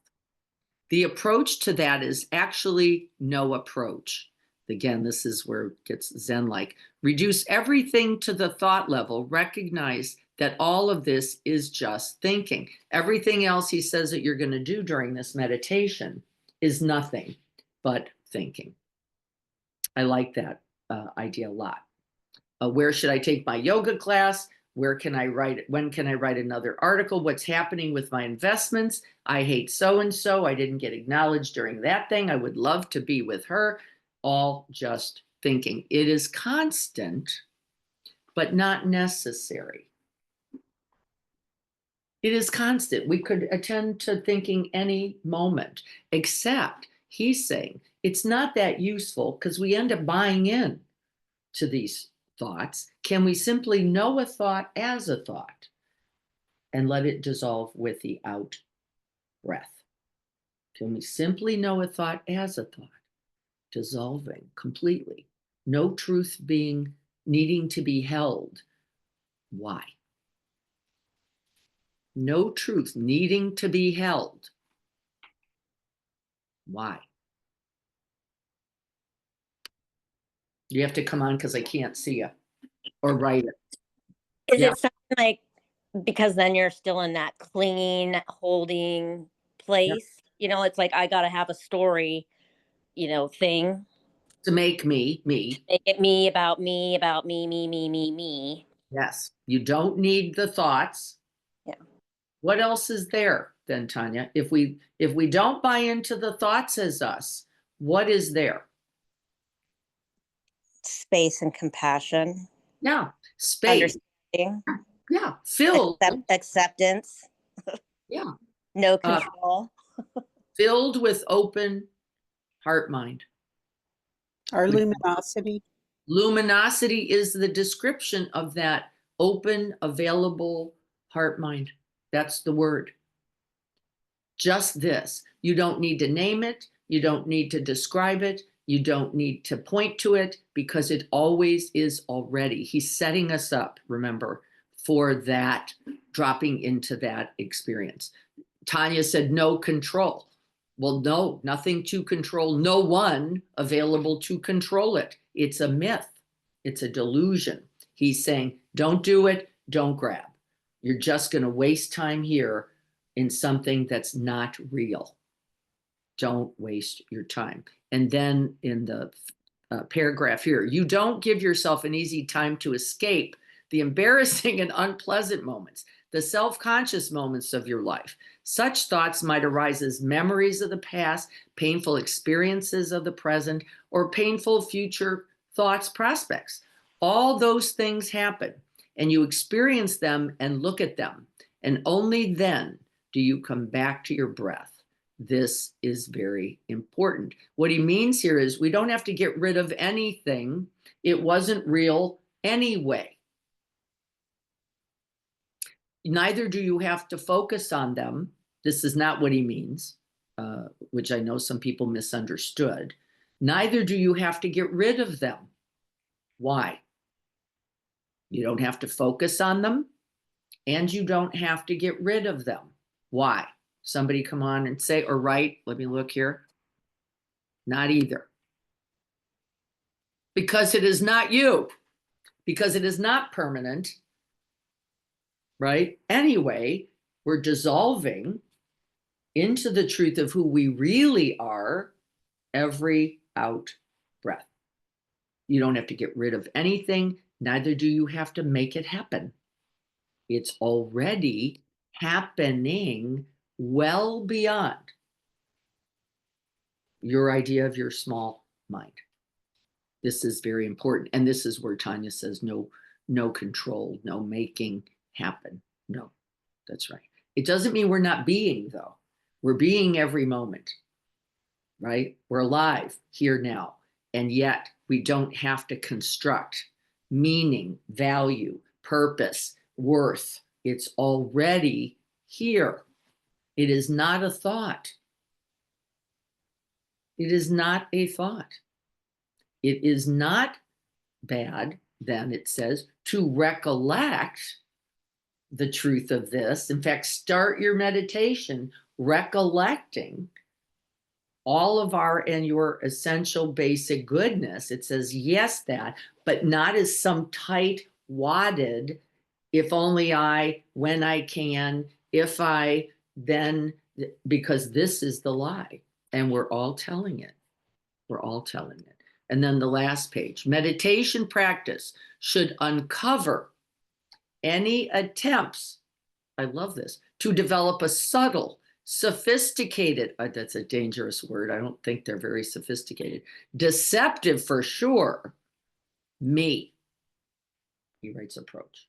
Speaker 1: The approach to that is actually no approach. Again, this is where it gets Zen-like. Reduce everything to the thought level. Recognize that all of this is just thinking. Everything else he says that you're going to do during this meditation is nothing but thinking. I like that idea a lot. Where should I take my yoga class? Where can I write? When can I write another article? What's happening with my investments? I hate so-and-so. I didn't get acknowledged during that thing. I would love to be with her. All just thinking. It is constant, but not necessary. It is constant. We could attend to thinking any moment, except he's saying it's not that useful because we end up buying in to these thoughts. Can we simply know a thought as a thought and let it dissolve with the out breath? Can we simply know a thought as a thought, dissolving completely? No truth being needing to be held. Why? No truth needing to be held. Why? You have to come on because I can't see you or write it.
Speaker 8: Is
Speaker 1: Yeah.
Speaker 8: it something like, because then you're still in that clinging, holding place? You know, it's like, I got to have a story, thing.
Speaker 1: To make me.
Speaker 8: Make it me, about me, me.
Speaker 1: Yes. You don't need the thoughts.
Speaker 8: Yeah.
Speaker 1: What else is there then, Tanya? If we don't buy into the thoughts as us, what is there?
Speaker 8: Space and compassion.
Speaker 1: Yeah. Space.
Speaker 8: Understanding.
Speaker 1: Yeah. Filled.
Speaker 8: Acceptance.
Speaker 1: Yeah.
Speaker 8: No control.
Speaker 1: Filled with open heart mind.
Speaker 7: Our luminosity.
Speaker 1: Luminosity is the description of that open, available heart mind. That's the word. Just this. You don't need to name it. You don't need to describe it. You don't need to point to it because it always is already. He's setting us up, remember, for that, dropping into that experience. Tanya said no control. Well, no, nothing to control. No one available to control it. It's a myth. It's a delusion. He's saying, don't do it. Don't grab. You're just going to waste time here in something that's not real. Don't waste your time. And then in the paragraph here, you don't give yourself an easy time to escape the embarrassing and unpleasant moments, the self-conscious moments of your life. Such thoughts might arise as memories of the past, painful experiences of the present, or painful future thoughts, prospects. All those things happen, and you experience them and look at them, and only then do you come back to your breath. This is very important. What he means here is we don't have to get rid of anything. It wasn't real anyway. Neither do you have to focus on them. This is not what he means, which I know some people misunderstood. Neither do you have to get rid of them. Why? You don't have to focus on them, and you don't have to get rid of them. Why? Somebody come on and say, or write, let me look here. Not either. Because it is not you. Because it is not permanent. Right? Anyway, we're dissolving into the truth of who we really are every out breath. You don't have to get rid of anything, neither do you have to make it happen. It's already happening well beyond your idea of your small mind. This is very important. And this is where Tanya says no control, no making happen. No, that's right. It doesn't mean we're not being, though. We're being every moment, right? We're alive here now. And yet we don't have to construct meaning, value, purpose, worth. It's already here. It is not a thought. It is not a thought. It is not bad, then it says, to recollect the truth of this. In fact, start your meditation recollecting all of our and your essential basic goodness. It says, yes, that, but not as some tight wadded, if only I, when I can, if I, then, because this is the lie. And we're all telling it. We're all telling it. And then the last page, meditation practice should uncover any attempts, I love this, to develop a subtle, sophisticated, that's a dangerous word. I don't think they're very sophisticated, deceptive for sure, me. He writes approach.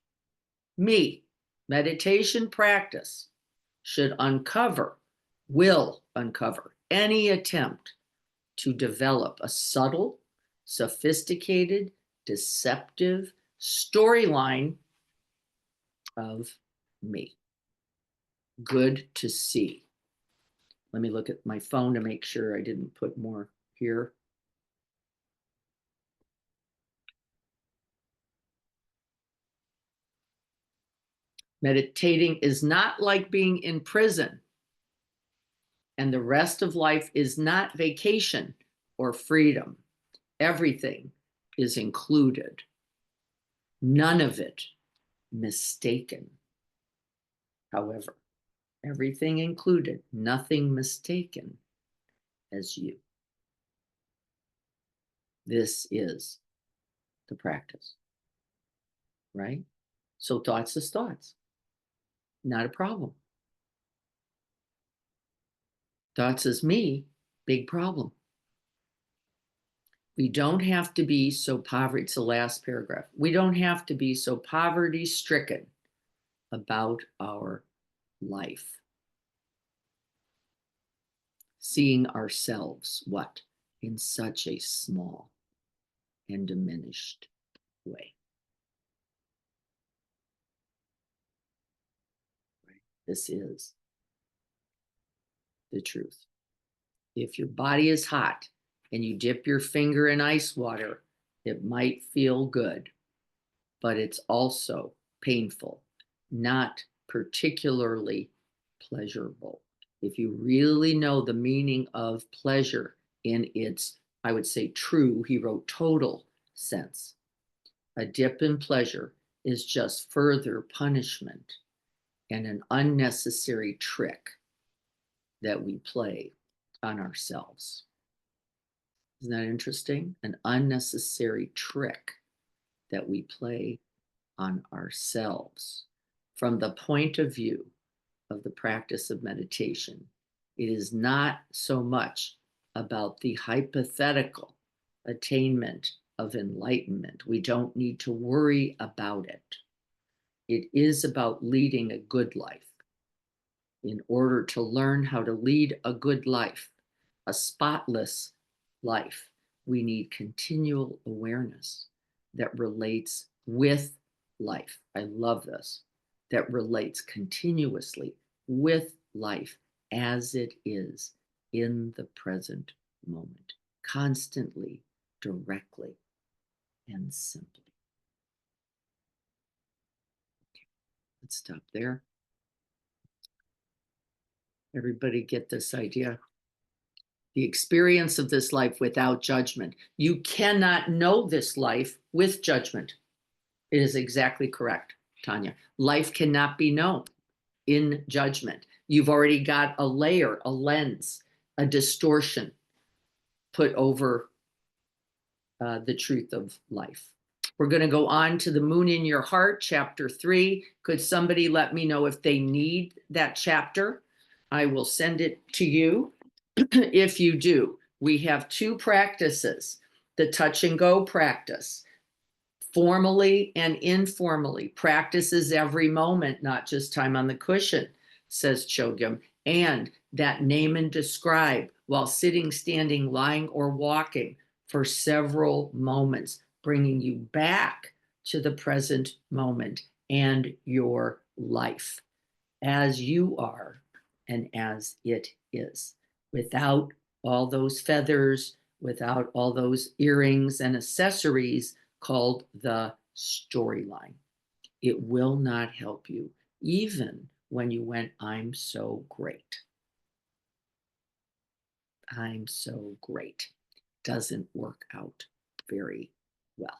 Speaker 1: Me, meditation practice should uncover, will uncover any attempt to develop a subtle, sophisticated, deceptive storyline of me. Good to see. Let me look at my phone to make sure I didn't put more here. Meditating is not like being in prison, and the rest of life is not vacation or freedom. Everything is included. None of it mistaken. However, everything included, nothing mistaken as you. This is the practice, right? So thoughts is thoughts, not a problem. Thoughts is me, big problem. We don't have to be so poverty, it's the last paragraph. We don't have to be so poverty stricken about our life. Seeing ourselves, what? In such a small and diminished way. Right? This is the truth. If your body is hot and you dip your finger in ice water, it might feel good, but it's also painful, not particularly pleasurable. If you really know the meaning of pleasure in its, I would say, true, he wrote total sense, a dip in pleasure is just further punishment and an unnecessary trick that we play on ourselves. Isn't that interesting? An unnecessary trick that we play on ourselves. From the point of view of the practice of meditation, it is not so much about the hypothetical attainment of enlightenment. We don't need to worry about it. It is about leading a good life. In order to learn how to lead a good life, a spotless life, we need continual awareness that relates with life. I love this. that relates continuously with life as it is in the present moment, constantly, directly, and simply. Okay, let's stop there. Everybody get this idea? The experience of this life without judgment. You cannot know this life with judgment. It is exactly correct, Tanya. Life cannot be known in judgment. You've already got a layer, a lens, a distortion put over the truth of life. We're going to go on to the Moon in Your Heart, chapter 3. Could somebody let me know if they need that chapter? I will send it to you. If you do, we have 2 practices, the touch and go practice, formally and informally. Practices every moment, not just time on the cushion, says Chogyam. And that name and describe while sitting, standing, lying, or walking for several moments, bringing you back to the present moment and your life as you are and as it is, without all those feathers, without all those earrings and accessories called the storyline. It will not help you, even when you went, I'm so great. I'm so great. Doesn't work out very well.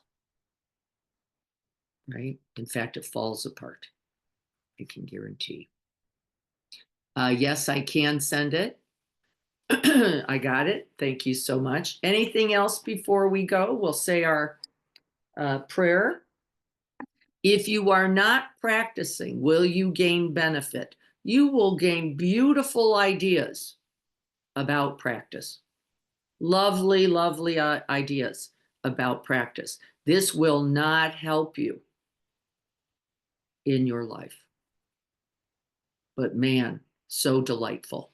Speaker 1: Right? In fact, it falls apart. I can guarantee. Yes, I can send it. I got it. Thank you so much. Anything else before we go? We'll say our prayer. If you are not practicing, will you gain benefit? You will gain beautiful ideas about practice. Lovely, lovely ideas about practice. This will not help you in your life. But man, so delightful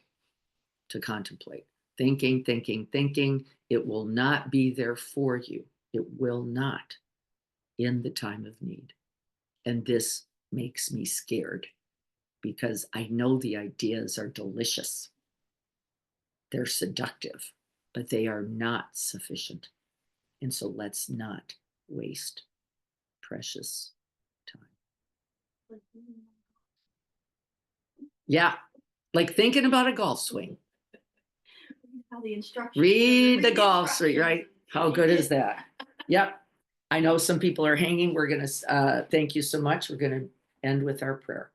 Speaker 1: to contemplate. Thinking, thinking, thinking. It will not be there for you. It will not in the time of need. And this makes me scared because I know the ideas are delicious. They're seductive, but they are not sufficient. And so let's not waste precious time. Yeah, like thinking about a golf swing.
Speaker 5: How the instructions.
Speaker 1: Read the golf swing, right? How good is that? Yep. I know some people are hanging. We're going to thank you so much. We're going to end with our prayer.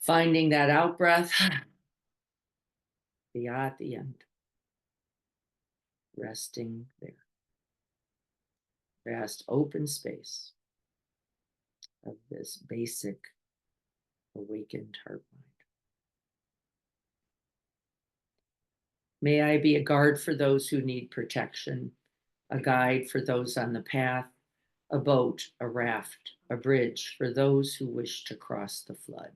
Speaker 1: Finding that out breath. The at the end. Resting there. Vast open space of this basic awakened heart mind. May I be a guard for those who need protection, a guide for those on the path, a boat, a raft, a bridge for those who wish to cross the flood.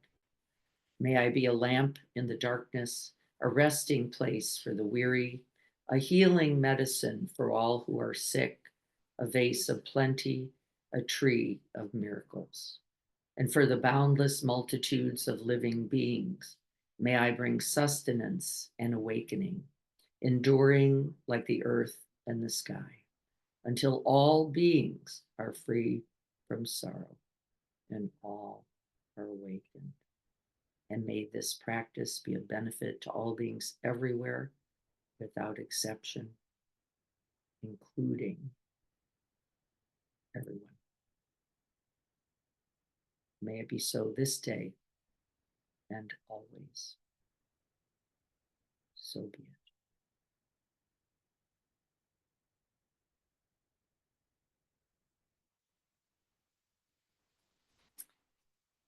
Speaker 1: May I be a lamp in the darkness, a resting place for the weary, a healing medicine for all who are sick, a vase of plenty, a tree of miracles. And for the boundless multitudes of living beings, may I bring sustenance and awakening, enduring like the earth and the sky, until all beings are free from sorrow and all are awakened. And may this practice be a benefit to all beings everywhere, without exception, including everyone. May it be so this day and always. So be it.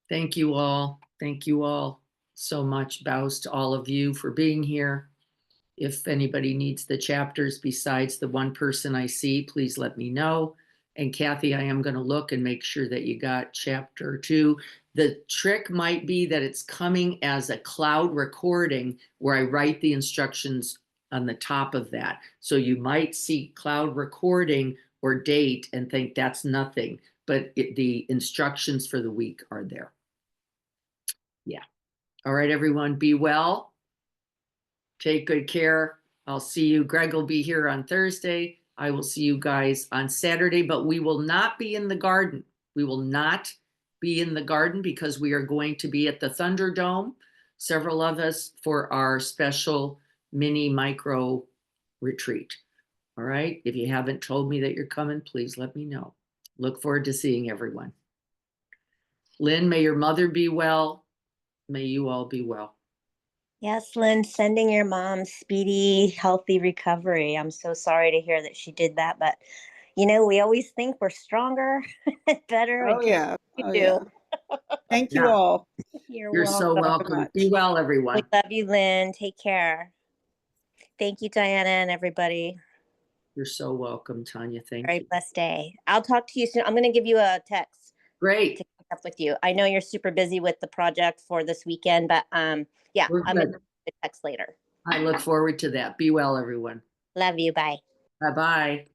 Speaker 1: Thank you all. Thank you all so much. Bows to all of you for being here. If anybody needs the chapters besides the one person I see, please let me know. And Kathy, I am going to look and make sure that you got chapter 2. The trick might be that it's coming as a cloud recording where I write the instructions on the top of that. So you might see cloud recording or date and think that's nothing. but the instructions for the week are there. Yeah. All right, everyone, be well. Take good care. I'll see you. Greg will be here on Thursday. I will see you guys on Saturday, but we will not be in the garden. We will not be in the garden because we are going to be at the Thunderdome, several of us, for our special mini micro retreat. All right. If you haven't told me that you're coming, please let me know. Look forward to seeing everyone. Lynn, may your mother be well. May you all be well.
Speaker 8: Yes, Lynn, sending your mom speedy, healthy recovery. I'm so sorry to hear that she did that, but you know, we always think we're stronger and better.
Speaker 7: Oh, yeah.
Speaker 8: We
Speaker 7: Oh,
Speaker 8: do.
Speaker 7: yeah. Thank you
Speaker 1: Yeah.
Speaker 7: all.
Speaker 8: You're
Speaker 1: so
Speaker 8: welcome.
Speaker 1: welcome. Be well,
Speaker 8: We
Speaker 1: everyone.
Speaker 8: love you, Lynn. Take care. Thank you, Diana and everybody.
Speaker 1: You're so welcome, Tanya. Thank
Speaker 8: Very
Speaker 1: you.
Speaker 8: blessed day. I'll talk to you soon. I'm going to give you a text
Speaker 1: Great.
Speaker 8: to catch up with you. I know you're super busy with the project for this weekend, but yeah,
Speaker 1: We're
Speaker 8: I'm going
Speaker 1: good.
Speaker 8: to text later.
Speaker 1: I look forward to that. Be well, everyone.
Speaker 8: Love you. Bye.
Speaker 1: Bye-bye.